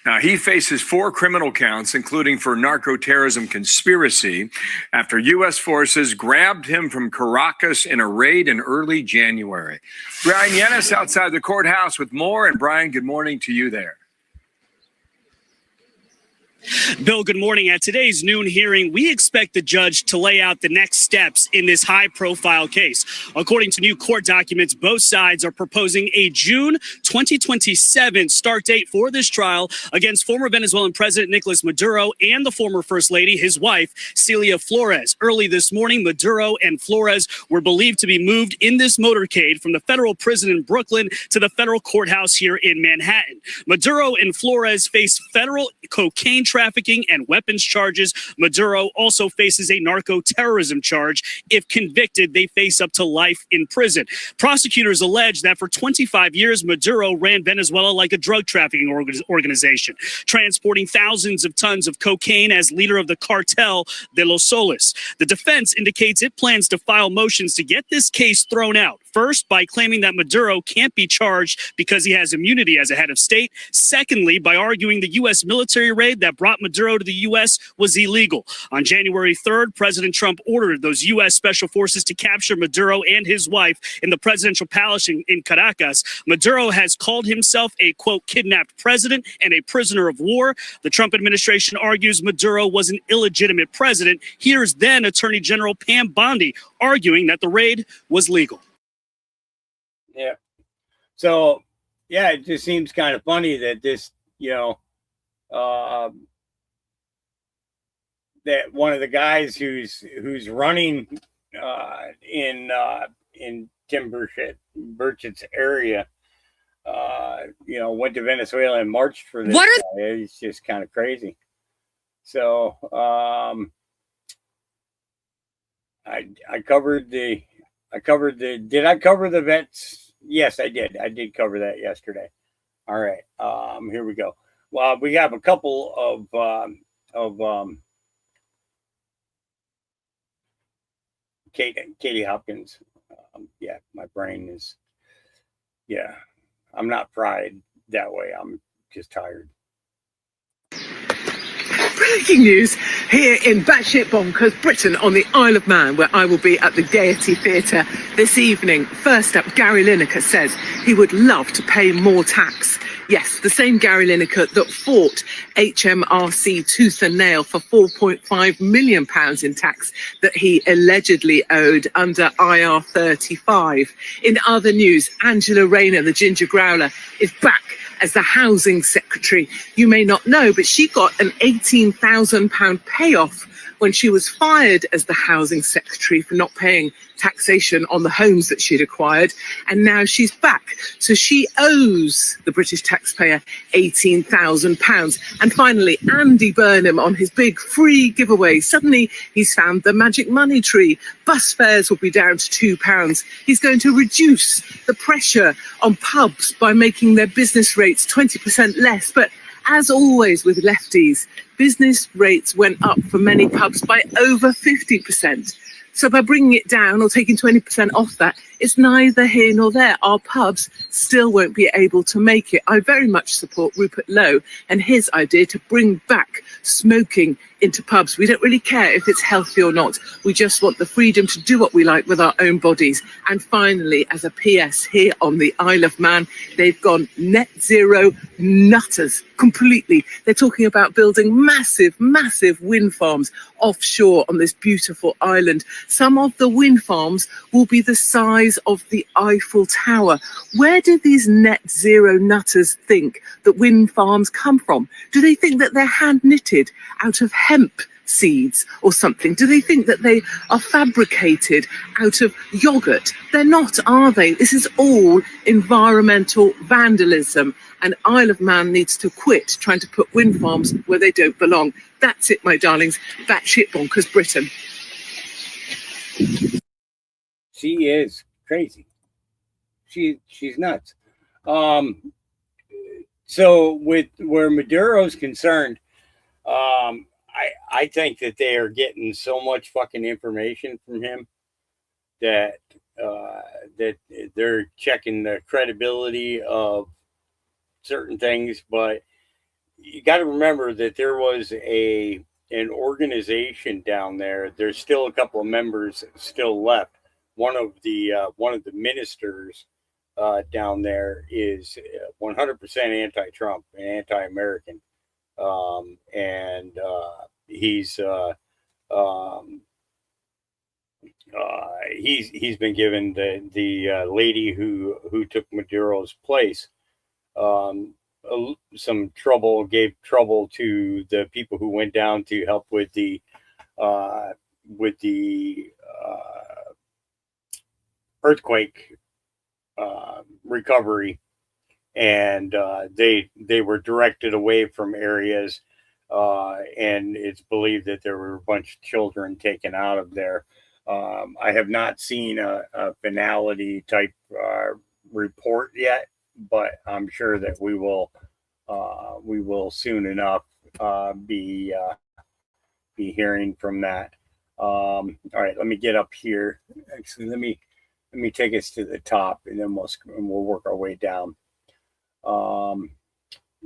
Now, he faces 4 criminal counts, including for narco-terrorism conspiracy, after U.S. forces grabbed him from Caracas in a raid in early January. Brian Yennis outside the courthouse with more. And Brian, good morning to you there. Bill, good morning. At today's noon hearing, we expect the judge to lay out the next steps in this high-profile case. According to new court documents, both sides are proposing a June 2027 start date for this trial against former Venezuelan President Nicolas Maduro and the former First Lady, his wife, Celia Flores. Early this morning, Maduro and Flores were believed to be moved in this motorcade from the federal prison in Brooklyn to the federal courthouse here in Manhattan. Maduro and Flores face federal cocaine trafficking and weapons charges. Maduro also faces a narco-terrorism charge. If convicted, they face up to life in prison. Prosecutors allege that for 25 years, Maduro ran Venezuela like a drug trafficking organization, transporting thousands of tons of cocaine as leader of the cartel de los Soles. The defense indicates it plans to file motions to get this case thrown out. First, by claiming that Maduro can't be charged because he has immunity as a head of state. Secondly, by arguing the U.S. military raid that brought Maduro to the U.S. was illegal. On January 3rd, President Trump ordered those U.S. special forces to capture Maduro and his wife in the presidential palace in Caracas. Maduro has called himself a, quote, kidnapped president and a prisoner of war. The Trump administration argues Maduro was an illegitimate president. Here's then Attorney General Pam Bondi arguing that the raid was legal. Yeah. So, yeah, it just seems kind of funny that this, that one of the guys who's running in Tim Burchett's area, went to Venezuela and marched for this. It's just kind of crazy. So I covered the. Did I cover the vets? Yes, I did. I did cover that yesterday. All right. Here we go. Well, we have a couple of Katie Hopkins. Yeah, my brain is. Yeah, I'm not fried that way. I'm just tired. Breaking news here in batshit bonkers Britain on the Isle of Man, where I will be at the Gaiety Theatre this evening. First up, Gary Lineker says he would love to pay more tax. Yes, the same Gary Lineker that fought HMRC tooth and nail for £4.5 million in tax that he allegedly owed under IR35. In other news, Angela Rayner, the ginger growler, is back as the housing secretary. You may not know, but she got an £18,000 payoff when she was fired as the housing secretary for not paying taxation on the homes that she'd acquired. And now she's back. So she owes the British taxpayer £18,000. And finally, Andy Burnham on his big free giveaway. Suddenly he's found the magic money tree. Bus fares will be down to £2. He's going to reduce the pressure on pubs by making their business rates 20% less. But as always with lefties, business rates went up for many pubs by over 50%. So by bringing it down or taking 20% off that, it's neither here nor there. Our pubs still won't be able to make it. I very much support Rupert Lowe and his idea to bring back smoking into pubs. We don't really care if it's healthy or not. We just want the freedom to do what we like with our own bodies. And finally, as a PS, here on the Isle of Man, they've gone net zero nutters completely. They're talking about building massive, massive wind farms offshore on this beautiful island. Some of the wind farms will be the size of the Eiffel Tower. Where do these net zero nutters think that wind farms come from? Do they think that they're hand knitted out of hemp seeds or something? Do they think that they are fabricated out of yogurt? They're not, are they? This is all environmental vandalism, and Isle of Man needs to quit trying to put wind farms where they don't belong. That's it, my darlings. Batshit bonkers Britain. She is crazy. She's nuts. So with where Maduro's concerned, I think that they are getting so much fucking information from him that that they're checking the credibility of certain things. But you got to remember that there was an organization down there. There's still a couple of members still left. One of the ministers down there is 100% anti-Trump and anti-American, and he's been given the lady who took Maduro's place some trouble, gave trouble to the people who went down to help with the earthquake recovery, and they were directed away from areas, and it's believed that there were a bunch of children taken out of there. I have not seen a finality type report yet, but I'm sure that we will soon enough be hearing from that. All right, let me get up here. Actually, let me take us to the top, and then we'll work our way down.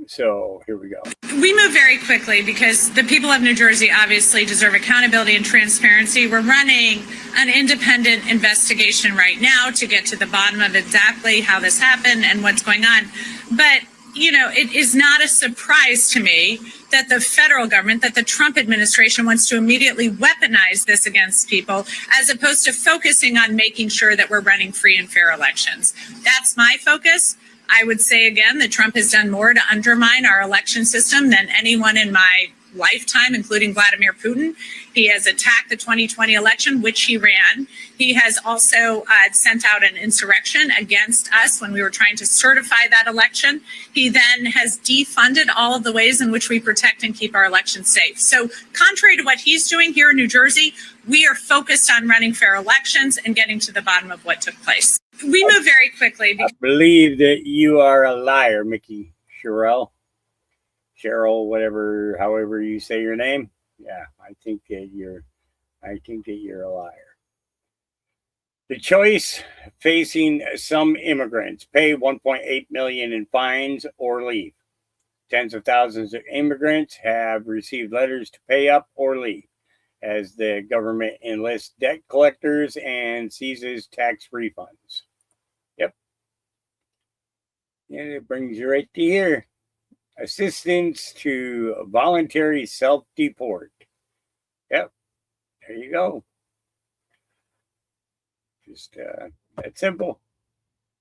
So here we go. We move very quickly because the people of New Jersey obviously deserve accountability and transparency. We're running an independent investigation right now to get to the bottom of exactly how this happened and what's going on. But, you know, it is not a surprise to me that the federal government, that the Trump administration wants to immediately weaponize this against people, as opposed to focusing on making sure that we're running free and fair elections. That's my focus. I would say again that Trump has done more to undermine our election system than anyone in my lifetime, including Vladimir Putin. He has attacked the 2020 election, which he ran. He has also sent out an insurrection against us when we were trying to certify that election. He then has defunded all of the ways in which we protect and keep our elections safe. So contrary to what he's doing here in New Jersey, we are focused on running fair elections and getting to the bottom of what took place. We move very quickly. I believe that you are a liar, Mickey Cheryl, whatever, however you say your name. Yeah, I think that you're a liar. The choice facing some immigrants: pay $1.8 million in fines or leave. Tens of thousands of immigrants have received letters to pay up or leave as the government enlists debt collectors and seizes tax refunds. Yep. And it brings you right to here. Assistance to voluntary self-deport. Yep. There you go. Just that simple.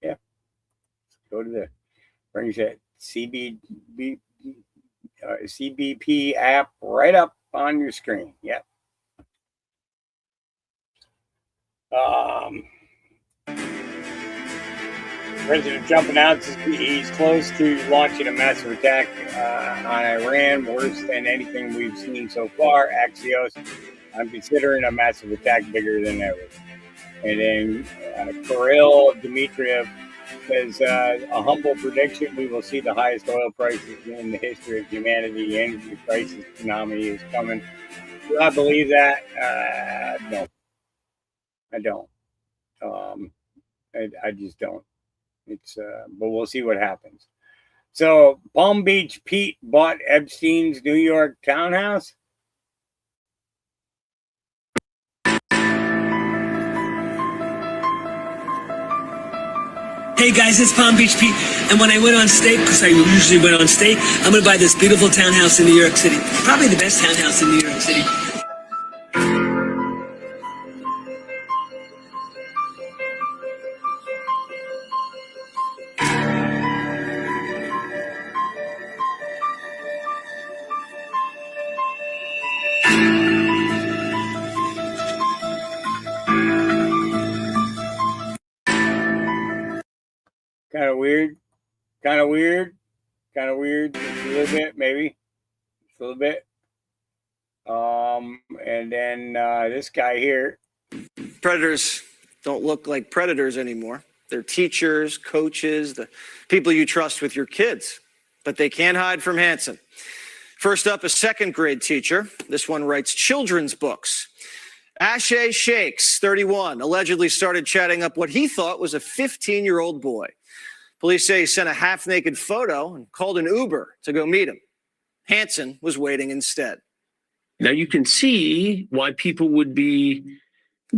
Yeah. Go to the brings that CBP app right up on your screen. Yep. President Trump announces he's close to launching a massive attack on Iran, worse than anything we've seen so far. Axios, I'm considering a massive attack bigger than ever. And then Kirill Dmitriev says, a humble prediction, we will see the highest oil prices in the history of humanity. The energy crisis tsunami is coming. Do I believe that? No. I don't. I just don't. It's but we'll see what happens. So Palm Beach Pete bought Epstein's New York townhouse. Hey guys, it's Palm Beach Pete, and when I went on state, because I usually went on state, I'm gonna buy this beautiful townhouse in New York City. Probably the best townhouse in New York City. Kind of weird. Kind of weird. Kind of weird. Just a little bit, maybe. Just a little bit. And then this guy here. Predators don't look like predators anymore. They're teachers, coaches, the people you trust with your kids. But they can't hide from Hansen. First up, a second grade teacher. This one writes children's books. Ashay Shakes, 31, allegedly started chatting up what he thought was a 15-year-old boy. Police say he sent a half-naked photo and called an Uber to go meet him. Hansen was waiting instead. Now you can see why people would be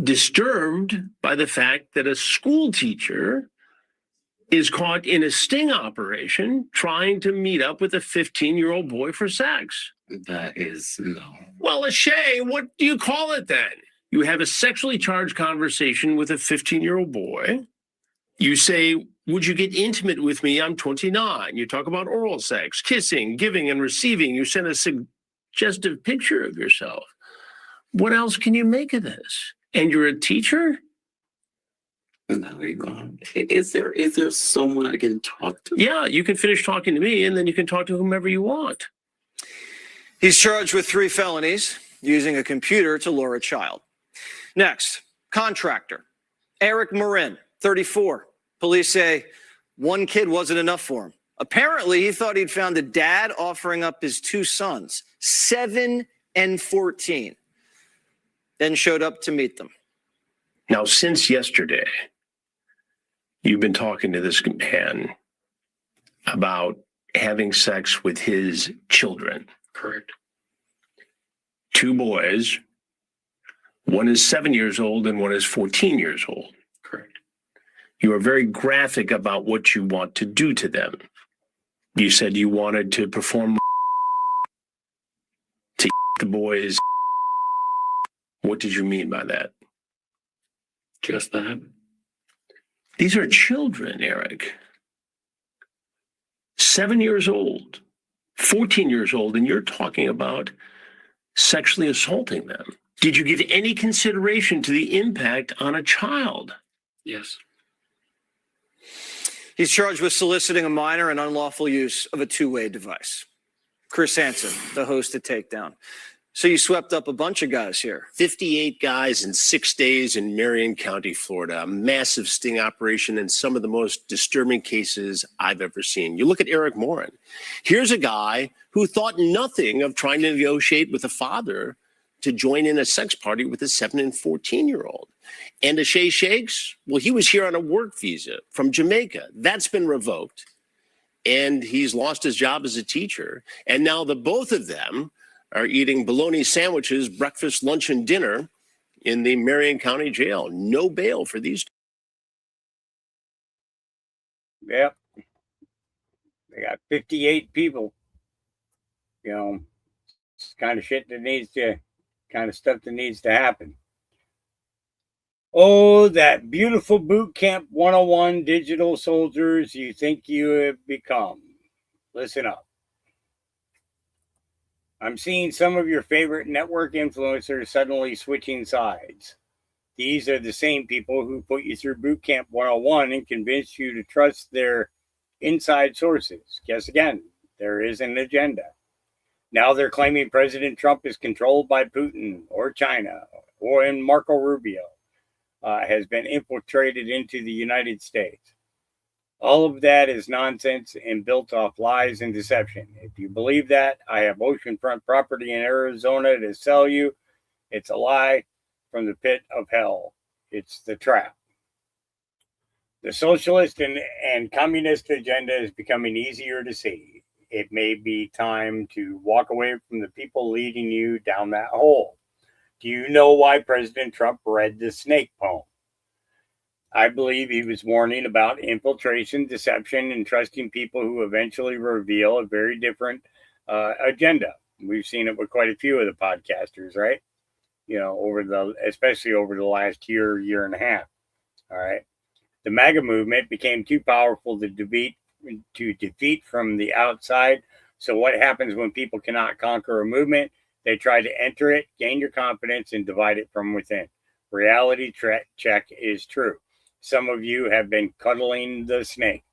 disturbed by the fact that a school teacher is caught in a sting operation trying to meet up with a 15-year-old boy for sex. That is no. Well, Ashay, what do you call it then? You have a sexually charged conversation with a 15-year-old boy. You say, would you get intimate with me? I'm 29. You talk about oral sex, kissing, giving, and receiving. You send a suggestive picture of yourself. What else can you make of this? And you're a teacher? Is there someone I can talk to? Yeah, you can finish talking to me, and then you can talk to whomever you want. He's charged with 3 felonies, using a computer to lure a child. Next, contractor. Eric Marin, 34. Police say one kid wasn't enough for him. Apparently, he thought he'd found a dad offering up his 2 sons, 7 and 14. Then showed up to meet them. Now, since yesterday, you've been talking to this man about having sex with his children. Correct. 2 boys. One is 7 years old and one is 14 years old. Correct. You are very graphic about what you want to do to them. You said you wanted to perform to the boys. What did you mean by that? Just that. These are children, Eric. 7 years old, 14 years old, and you're talking about sexually assaulting them. Did you give any consideration to the impact on a child? Yes. He's charged with soliciting a minor and unlawful use of a 2-way device. Chris Hansen, the host of Takedown. So you swept up a bunch of guys here. 58 guys in 6 days in Marion County, Florida. A massive sting operation and some of the most disturbing cases I've ever seen. You look at Eric Morin. Here's a guy who thought nothing of trying to negotiate with a father to join in a sex party with a 7 and 14-year-old. And Ashay Shakes, well, he was here on a work visa from Jamaica. That's been revoked. And he's lost his job as a teacher. And now the both of them are eating bologna sandwiches, breakfast, lunch, and dinner in the Marion County Jail. No bail for these. Yep. They got 58 people. You know, it's kind of shit that needs to, kind of stuff that needs to happen. Oh, that beautiful boot camp 101 digital soldiers you think you have become. Listen up. I'm seeing some of your favorite network influencers suddenly switching sides. These are the same people who put you through Boot Camp 101 and convinced you to trust their inside sources. Guess again, there is an agenda. Now they're claiming President Trump is controlled by Putin or China, or Marco Rubio has been infiltrated into the United States. All of that is nonsense and built off lies and deception. If you believe that, I have oceanfront property in Arizona to sell you. It's a lie from the pit of hell. It's the trap. The socialist and communist agenda is becoming easier to see. It may be time to walk away from the people leading you down that hole. Do you know why President Trump read the snake poem? I believe he was warning about infiltration, deception, and trusting people who eventually reveal a very different agenda. We've seen it with quite a few of the podcasters, right? Especially over the last year and a half. All right. The MAGA movement became too powerful to defeat from the outside. So what happens when people cannot conquer a movement? They try to enter it, gain your confidence, and divide it from within. Reality check is true. Some of you have been cuddling the snake.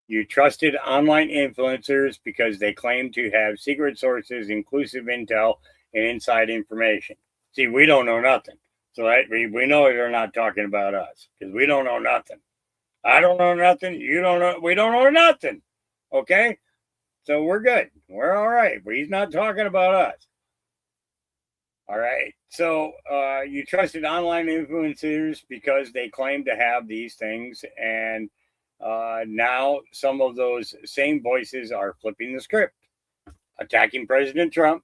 You trusted online influencers because they claim to have secret sources, inclusive intel, and inside information. See, we don't know nothing. So we know they're not talking about us because we don't know nothing. I don't know nothing. You don't know. We don't know nothing. Okay? So we're good. We're all right. But he's not talking about us. All right. So you trusted online influencers because they claim to have these things. And now some of those same voices are flipping the script, attacking President Trump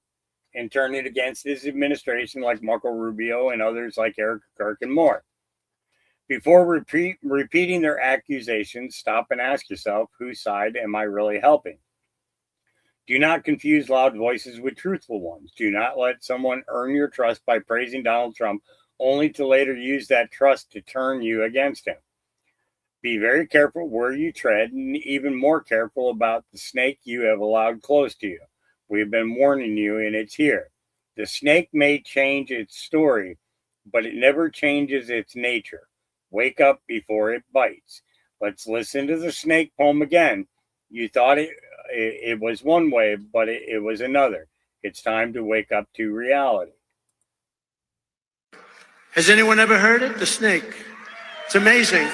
and turning against his administration like Marco Rubio and others like Eric Kirk and more. Before repeating their accusations, stop and ask yourself, whose side am I really helping? Do not confuse loud voices with truthful ones. Do not let someone earn your trust by praising Donald Trump only to later use that trust to turn you against him. Be very careful where you tread and even more careful about the snake you have allowed close to you. We've been warning you, and it's here. The snake may change its story, but it never changes its nature. Wake up before it bites. Let's listen to the snake poem again. You thought it was one way, but it was another. It's time to wake up to reality. Has anyone ever heard it? The snake. It's amazing.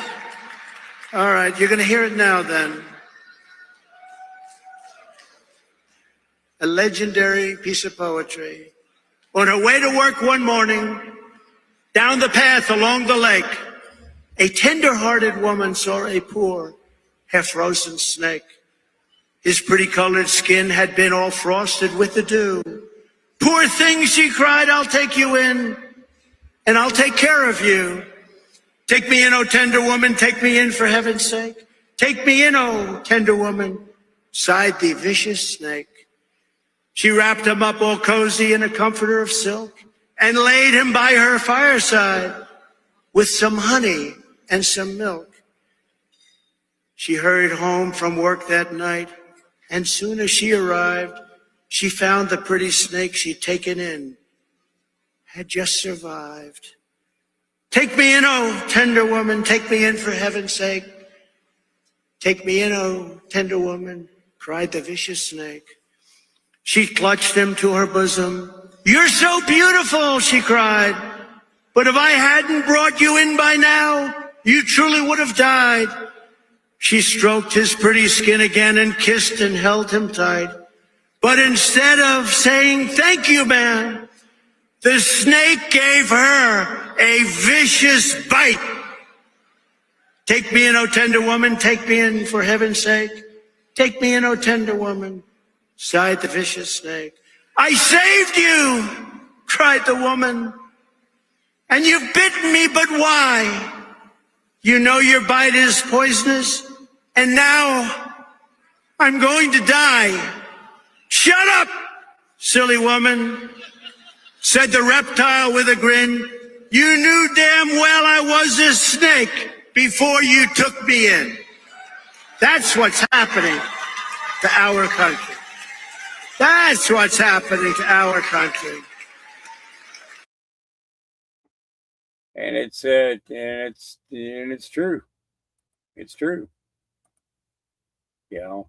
All right, you're going to hear it now then. A legendary piece of poetry. On her way to work one morning, down the path along the lake, a tender-hearted woman saw a poor, half-frozen snake. His pretty colored skin had been all frosted with the dew. Poor thing, she cried, I'll take you in, and I'll take care of you. Take me in, oh tender woman, take me in for heaven's sake. Take me in, oh tender woman, sighed the vicious snake. She wrapped him up all cozy in a comforter of silk and laid him by her fireside with some honey and some milk. She hurried home from work that night, and soon as she arrived, she found the pretty snake she'd taken in had just survived. Take me in, oh tender woman, take me in for heaven's sake. Take me in, oh tender woman, cried the vicious snake. She clutched him to her bosom. You're so beautiful, she cried. But if I hadn't brought you in by now, you truly would have died. She stroked his pretty skin again and kissed and held him tight. But instead of saying, thank you, man, the snake gave her a vicious bite. Take me in, oh tender woman, take me in for heaven's sake. Take me in, oh tender woman, sighed the vicious snake. I saved you, cried the woman, and you've bitten me, but why? You know your bite is poisonous, and now I'm going to die. Shut up, silly woman, said the reptile with a grin. You knew damn well I was a snake before you took me in. That's what's happening to our country. That's what's happening to our country. And it's true. It's true. You know,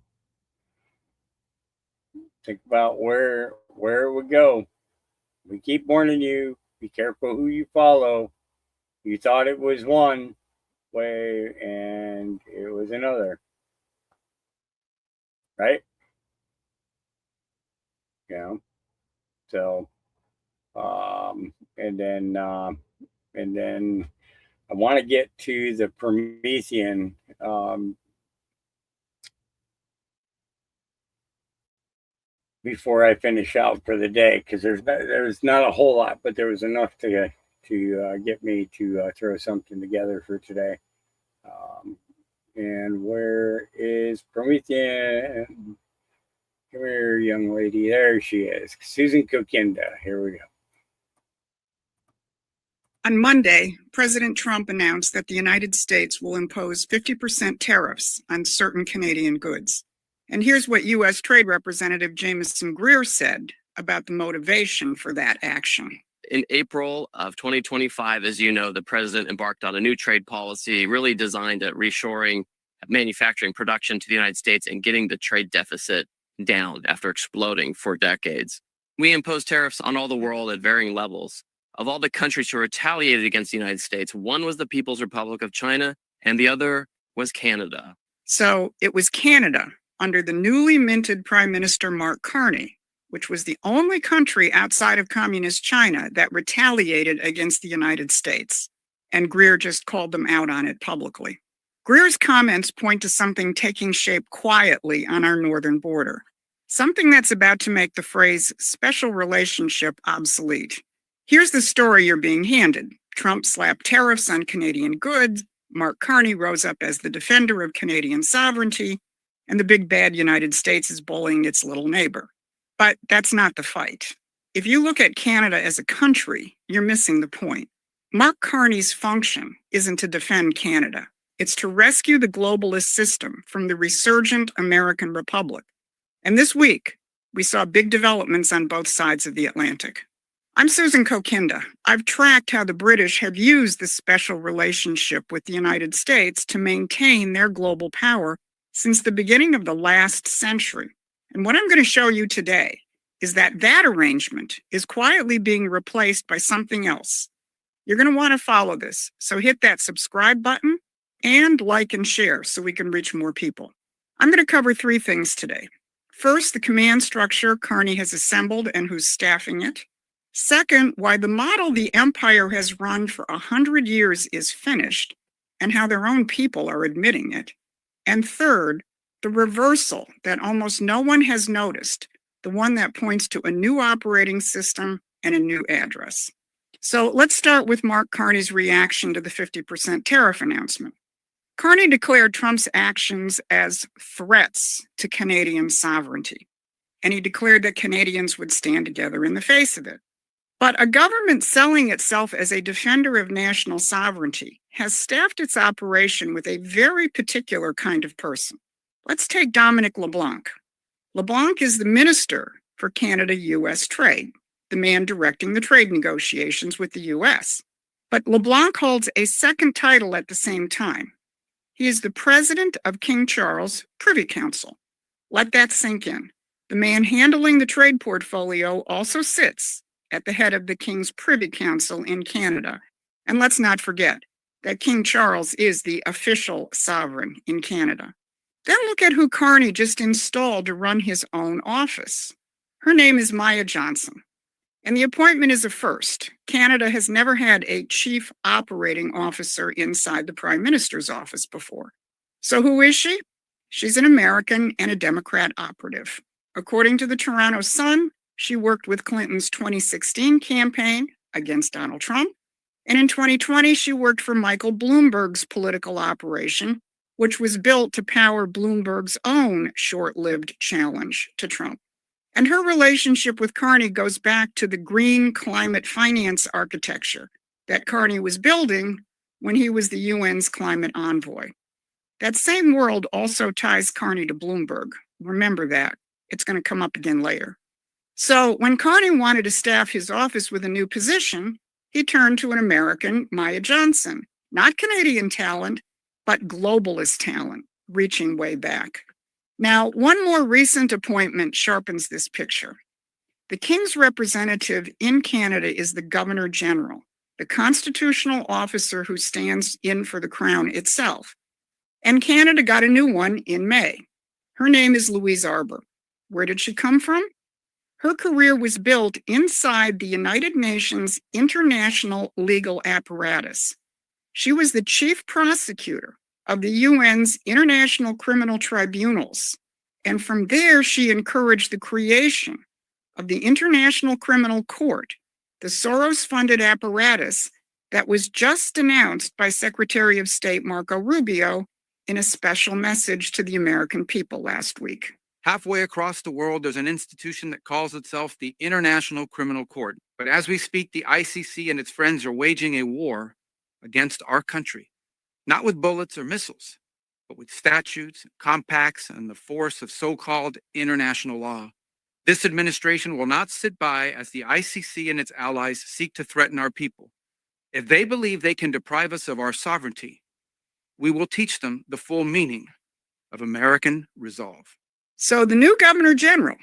think about where it would go. We keep warning you, be careful who you follow. You thought it was one way and it was another. Right? You know. So and then I want to get to the Promethean before I finish out for the day, because there's not a whole lot, but there was enough to get me to throw something together for today. And where is Promethean? Come here, young lady. There she is. Susan Kokinda. Here we go. On Monday, President Trump announced that the United States will impose 50% tariffs on certain Canadian goods. And here's what U.S. Trade Representative Jamieson Greer said about the motivation for that action. In April of 2025, as you know, the president embarked on a new trade policy really designed at reshoring manufacturing production to the United States and getting the trade deficit down after exploding for decades. We imposed tariffs on all the world at varying levels. Of all the countries who retaliated against the United States, one was the People's Republic of China and the other was Canada. So it was Canada under the newly minted Prime Minister Mark Carney, which was the only country outside of communist China that retaliated against the United States. And Greer just called them out on it publicly. Greer's comments point to something taking shape quietly on our northern border, something that's about to make the phrase special relationship obsolete. Here's the story you're being handed. Trump slapped tariffs on Canadian goods. Mark Carney rose up as the defender of Canadian sovereignty, and the big bad United States is bullying its little neighbor. But that's not the fight. If you look at Canada as a country, you're missing the point. Mark Carney's function isn't to defend Canada. It's to rescue the globalist system from the resurgent American Republic. And this week, we saw big developments on both sides of the Atlantic. I'm Susan Kokinda. I've tracked how the British have used this special relationship with the United States to maintain their global power since the beginning of the last century. And what I'm going to show you today is that that arrangement is quietly being replaced by something else. You're going to want to follow this, so hit that subscribe button and like and share so we can reach more people. I'm going to cover three things today. First, the command structure Carney has assembled and who's staffing it. Second, why the model the empire has run for 100 years is finished and how their own people are admitting it. And third, the reversal that almost no one has noticed, the one that points to a new operating system and a new address. So let's start with Mark Carney's reaction to the 50% tariff announcement. Carney declared Trump's actions as threats to Canadian sovereignty, and he declared that Canadians would stand together in the face of it. But a government selling itself as a defender of national sovereignty has staffed its operation with a very particular kind of person. Let's take Dominic LeBlanc. LeBlanc is the Minister for Canada-U.S. Trade, the man directing the trade negotiations with the U.S. But LeBlanc holds a second title at the same time. He is the President of King Charles Privy Council. Let that sink in. The man handling the trade portfolio also sits at the head of the King's Privy Council in Canada. And let's not forget that King Charles is the official sovereign in Canada. Then look at who Carney just installed to run his own office. Her name is Maya Johnson. And the appointment is a first. Canada has never had a chief operating officer inside the Prime Minister's office before. So who is she? She's an American and a Democrat operative. According to the Toronto Sun, she worked with Clinton's 2016 campaign against Donald Trump. And in 2020, she worked for Michael Bloomberg's political operation, which was built to power Bloomberg's own short-lived challenge to Trump. And her relationship with Carney goes back to the green climate finance architecture that Carney was building when he was the UN's climate envoy. That same world also ties Carney to Bloomberg. Remember that. It's going to come up again later. So when Carney wanted to staff his office with a new position, he turned to an American, Maya Johnson, not Canadian talent, but globalist talent, reaching way back. Now, one more recent appointment sharpens this picture. The King's representative in Canada is the Governor General, the constitutional officer who stands in for the Crown itself. And Canada got a new one in May. Her name is Louise Arbour. Where did she come from? Her career was built inside the United Nations international legal apparatus. She was the chief prosecutor of the UN's International Criminal Tribunals. And from there, she encouraged the creation of the International Criminal Court, the Soros-funded apparatus that was just announced by Secretary of State Marco Rubio in a special message to the American people last week. Halfway across the world, there's an institution that calls itself the International Criminal Court. But as we speak, the ICC and its friends are waging a war against our country, not with bullets or missiles, but with statutes, compacts, and the force of so-called international law. This administration will not sit by as the ICC and its allies seek to threaten our people. If they believe they can deprive us of our sovereignty, we will teach them the full meaning of American resolve. So the new Governor General,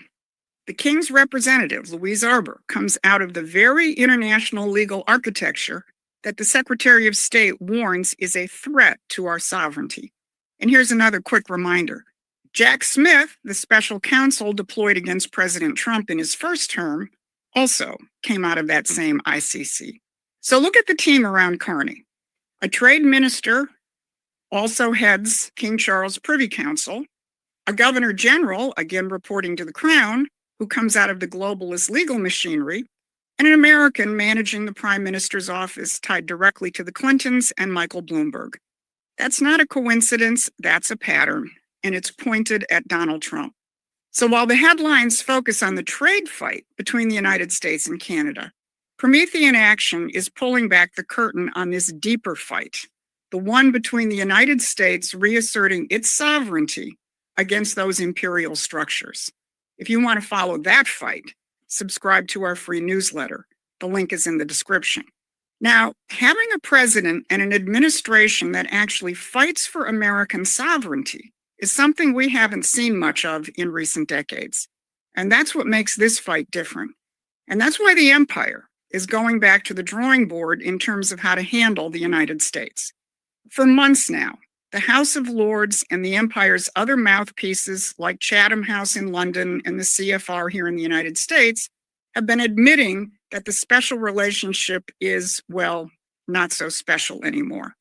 the King's representative, Louise Arbour, comes out of the very international legal architecture that the Secretary of State warns is a threat to our sovereignty. And here's another quick reminder. Jack Smith, the special counsel deployed against President Trump in his first term, also came out of that same ICC. So look at the team around Carney. A trade minister also heads King Charles Privy Council, a governor general, again reporting to the Crown, who comes out of the globalist legal machinery, and an American managing the prime minister's office tied directly to the Clintons and Michael Bloomberg. That's not a coincidence, that's a pattern, and it's pointed at Donald Trump. So while the headlines focus on the trade fight between the United States and Canada, Promethean Action is pulling back the curtain on this deeper fight, the one between the United States reasserting its sovereignty against those imperial structures. If you want to follow that fight, subscribe to our free newsletter. The link is in the description. Now, having a president and an administration that actually fights for American sovereignty is something we haven't seen much of in recent decades. And that's what makes this fight different. And that's why the empire is going back to the drawing board in terms of how to handle the United States. For months now, the House of Lords and the empire's other mouthpieces like Chatham House in London and the CFR here in the United States have been admitting that the special relationship is, well, not so special anymore.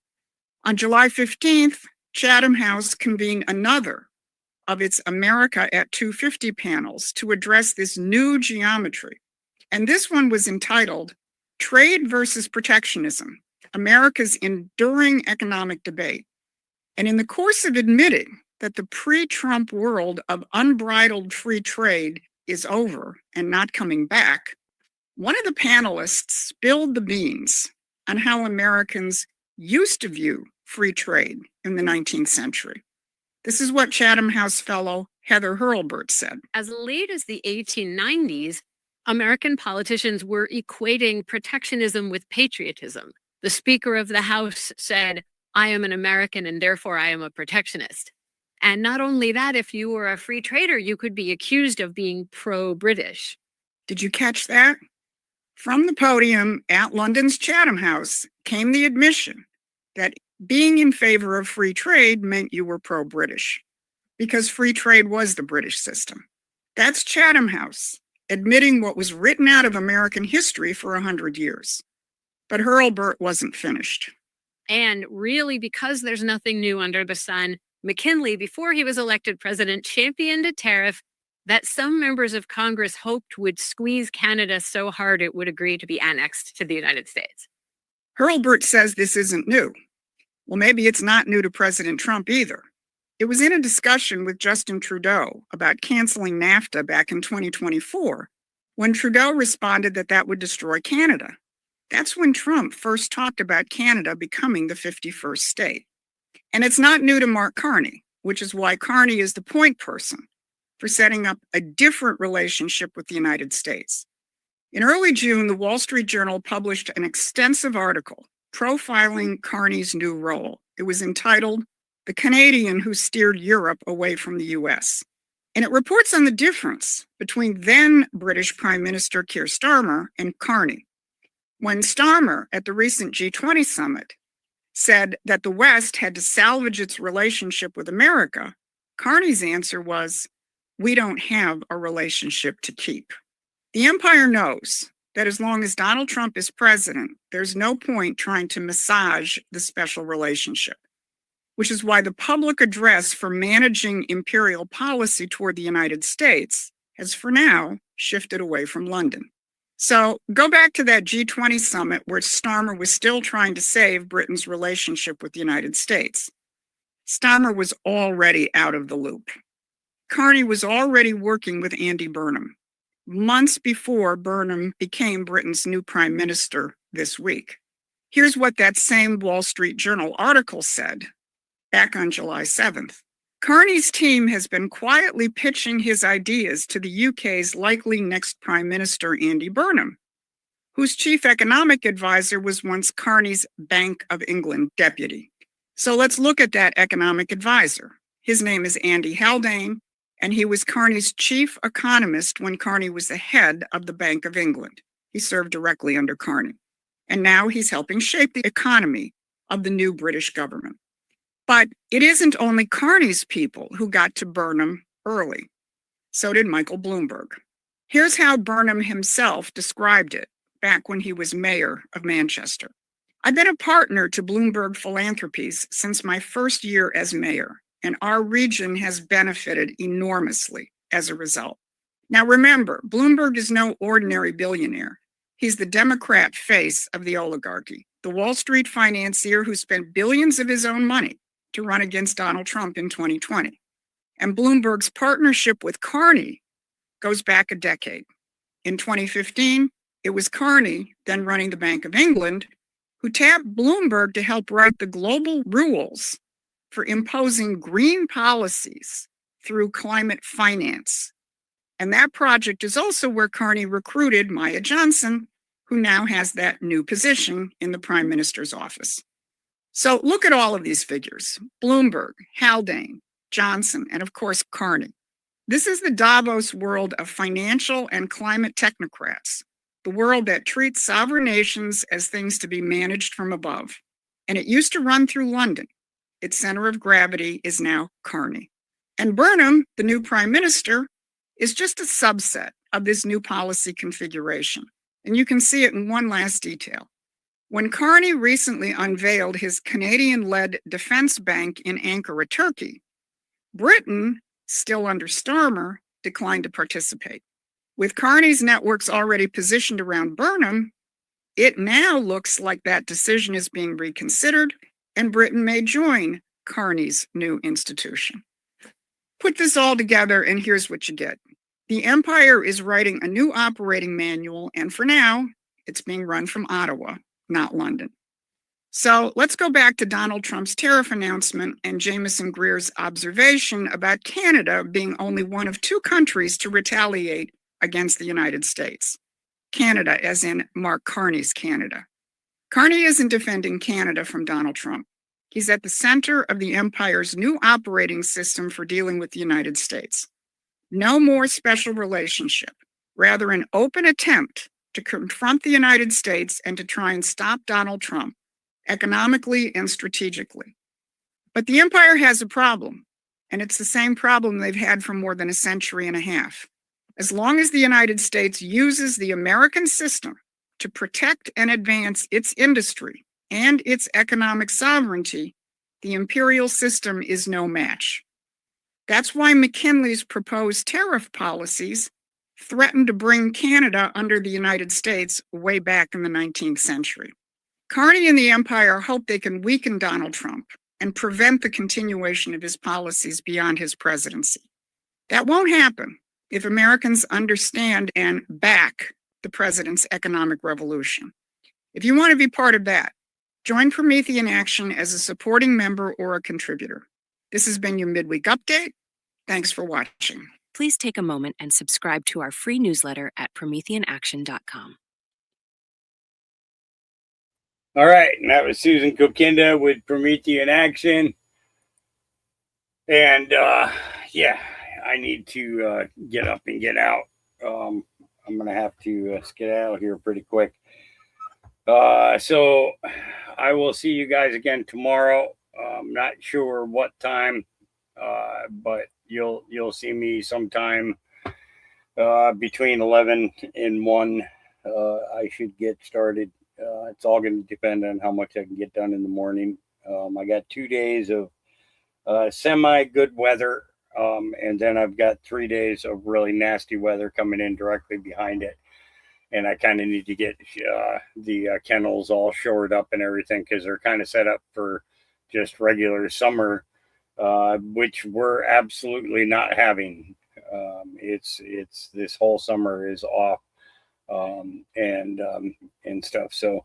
On July 15th, Chatham House convened another of its America at 250 panels to address this new geometry. And this one was entitled Trade versus Protectionism, America's Enduring Economic Debate. And in the course of admitting that the pre-Trump world of unbridled free trade is over and not coming back, one of the panelists spilled the beans on how Americans used to view free trade in the 19th century. This is what Chatham House fellow Heather Hurlburt said. As late as the 1890s, American politicians were equating protectionism with patriotism. The Speaker of the House said, "I am an American and therefore I am a protectionist." And not only that, if you were a free trader, you could be accused of being pro-British. Did you catch that? From the podium at London's Chatham House came the admission that being in favor of free trade meant you were pro-British, because free trade was the British system. That's Chatham House admitting what was written out of American history for 100 years. But Hurlburt wasn't finished. And really, because there's nothing new under the sun, McKinley, before he was elected president, championed a tariff that some members of Congress hoped would squeeze Canada so hard it would agree to be annexed to the United States. Hurlburt says this isn't new. Well, maybe it's not new to President Trump either. It was in a discussion with Justin Trudeau about canceling NAFTA back in 2024, when Trudeau responded that that would destroy Canada. That's when Trump first talked about Canada becoming the 51st state. And it's not new to Mark Carney, which is why Carney is the point person for setting up a different relationship with the United States. In early June, the Wall Street Journal published an extensive article profiling Carney's new role. It was entitled, "The Canadian Who Steered Europe Away from the US." And it reports on the difference between then British Prime Minister Keir Starmer and Carney. When Starmer at the recent G20 summit said that the West had to salvage its relationship with America, Carney's answer was, "We don't have a relationship to keep." The empire knows that as long as Donald Trump is president, there's no point trying to massage the special relationship, which is why the public address for managing imperial policy toward the United States has for now shifted away from London. So go back to that G20 summit where Starmer was still trying to save Britain's relationship with the United States. Starmer was already out of the loop. Carney was already working with Andy Burnham months before Burnham became Britain's new prime minister this week. Here's what that same Wall Street Journal article said back on July 7th. Carney's team has been quietly pitching his ideas to the UK's likely next prime minister, Andy Burnham, whose chief economic advisor was once Carney's Bank of England deputy. So let's look at that economic advisor. His name is Andy Haldane, and he was Carney's chief economist when Carney was the head of the Bank of England. He served directly under Carney. And now he's helping shape the economy of the new British government. But it isn't only Carney's people who got to Burnham early. So did Michael Bloomberg. Here's how Burnham himself described it back when he was mayor of Manchester. I've been a partner to Bloomberg Philanthropies since my first year as mayor, and our region has benefited enormously as a result. Now remember, Bloomberg is no ordinary billionaire. He's the Democrat face of the oligarchy, the Wall Street financier who spent billions of his own money to run against Donald Trump in 2020. And Bloomberg's partnership with Carney goes back a decade. In 2015, it was Carney, then running the Bank of England, who tapped Bloomberg to help write the global rules for imposing green policies through climate finance. And that project is also where Carney recruited Maya Johnson, who now has that new position in the Prime Minister's office. So look at all of these figures: Bloomberg, Haldane, Johnson, and of course, Carney. This is the Davos world of financial and climate technocrats, the world that treats sovereign nations as things to be managed from above. And it used to run through London. Its center of gravity is now Carney. And Burnham, the new prime minister, is just a subset of this new policy configuration. And you can see it in one last detail. When Carney recently unveiled his Canadian-led defense bank in Ankara, Turkey, Britain, still under Starmer, declined to participate. With Carney's networks already positioned around Burnham, it now looks like that decision is being reconsidered and Britain may join Carney's new institution. Put this all together and here's what you get. The empire is writing a new operating manual, and for now, it's being run from Ottawa, not London. So let's go back to Donald Trump's tariff announcement and Jameson Greer's observation about Canada being only one of two countries to retaliate against the United States. Canada, as in Mark Carney's Canada. Carney isn't defending Canada from Donald Trump. He's at the center of the empire's new operating system for dealing with the United States. No more special relationship, rather an open attempt to confront the United States and to try and stop Donald Trump economically and strategically. But the empire has a problem, and it's the same problem they've had for more than a century and a half. As long as the United States uses the American system to protect and advance its industry and its economic sovereignty, the imperial system is no match. That's why McKinley's proposed tariff policies threatened to bring Canada under the United States way back in the 19th century. Carney and the empire hope they can weaken Donald Trump and prevent the continuation of his policies beyond his presidency. That won't happen if Americans understand and back the president's economic revolution. If you want to be part of that, join Promethean Action as a supporting member or a contributor. This has been your midweek update. Thanks for watching. Please take a moment and subscribe to our free newsletter at prometheanaction.com. All right, and that was Susan Kokinda with Promethean Action. And yeah, I need to get up and get out. I'm going to have to skedaddle here pretty quick. So I will see you guys again tomorrow. I'm not sure what time, but you'll see me sometime between 11 and 1 I should get started. It's all going to depend on how much I can get done in the morning. I got 2 days of semi good weather, and then I've got 3 days of really nasty weather coming in directly behind it. And I kind of need to get the kennels all shored up and everything, because they're kind of set up for just regular summer, which we're absolutely not having. It's this whole summer is off, and stuff. So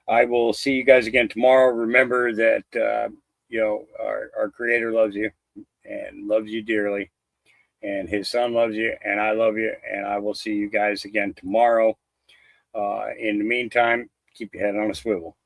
I will see you guys again tomorrow. Remember that our Creator loves you and loves you dearly, and His Son loves you, and I love you, and I will see you guys again tomorrow. In the meantime, keep your head on a swivel.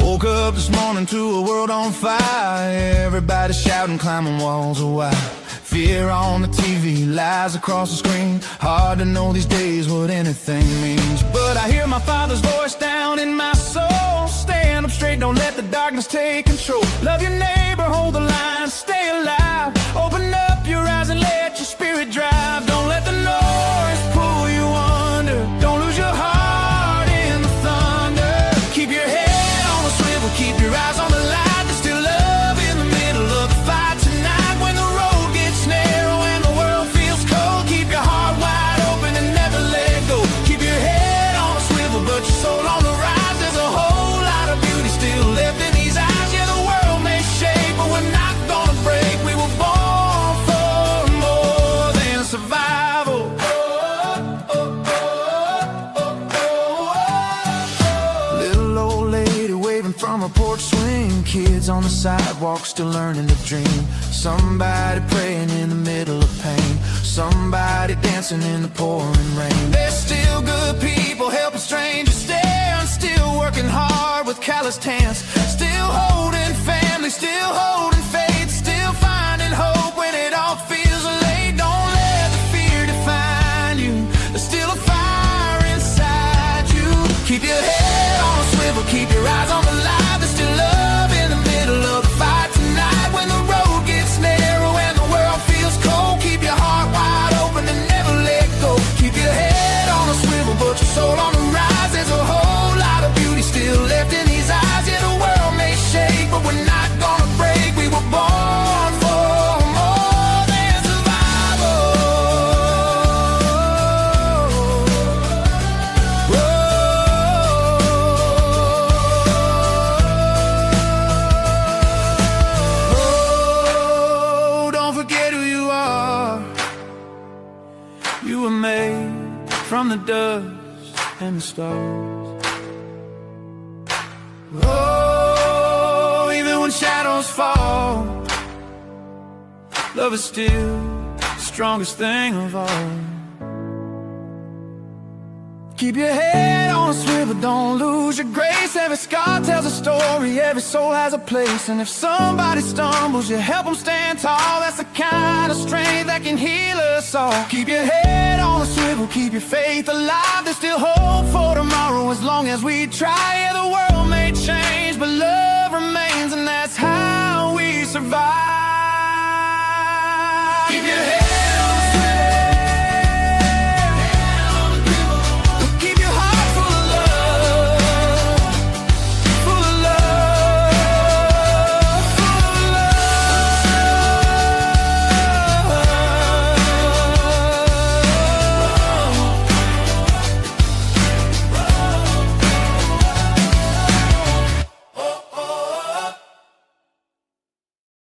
Woke up this morning to a world on fire. Everybody shouting, climbing walls of wire. Fear on the TV, lies across the screen. Hard to know these days what anything means. But I hear my Father's voice down in my soul. Stand up straight, don't let the darkness take control. Love your neighbor, hold the line, stay alive. Open up your eyes and let your spirit drive. Don't let the noise pull you under. Don't lose your heart in the thunder. Keep your head on a swivel, keep your eyes on the light. There's still love in the middle of the fight tonight. When the road gets narrow and the world feels cold, keep your heart wide open and never let go. Keep your head on a swivel, but your soul on the rise. There's a whole lot of beauty still left in these eyes. Yeah, the world may shake, but we're not gonna break. We were born for more than survival. Little old lady waving from a porch swing. Kids on the sidewalk still learning to dream. Somebody praying in the middle of pain. Somebody dancing in the pouring rain. There's still good people helping strangers stand. Still working hard with calloused hands. Still holding family, still holding faith. Still finding hope when it all feels late. Don't let the fear define you. There's still a fire inside you. Keep your head on a swivel, keep your eyes on the light. There's still love in the middle of the fight tonight. When the road gets narrow and the world feels cold, keep your heart wide open and never let go. Keep your head on a swivel, but your soul on the rise. There's a whole lot of beauty still left in these eyes. Yeah, the world may shake, but we're not gonna break. We were born for more than survival. Oh, don't forget who you are. You were made from the dust and the stars. Oh, even when shadows fall, love is still the strongest thing of all. Keep your head on a swivel, don't lose your grace. Every scar tells a story, every soul has a place. And if somebody stumbles, you help them stand tall. That's the kind of strength that can heal us all. Keep your head on a swivel, keep your faith alive. There's still hope for tomorrow as long as we try. Yeah, the world may change, but love remains, and that's how we survive. Keep your head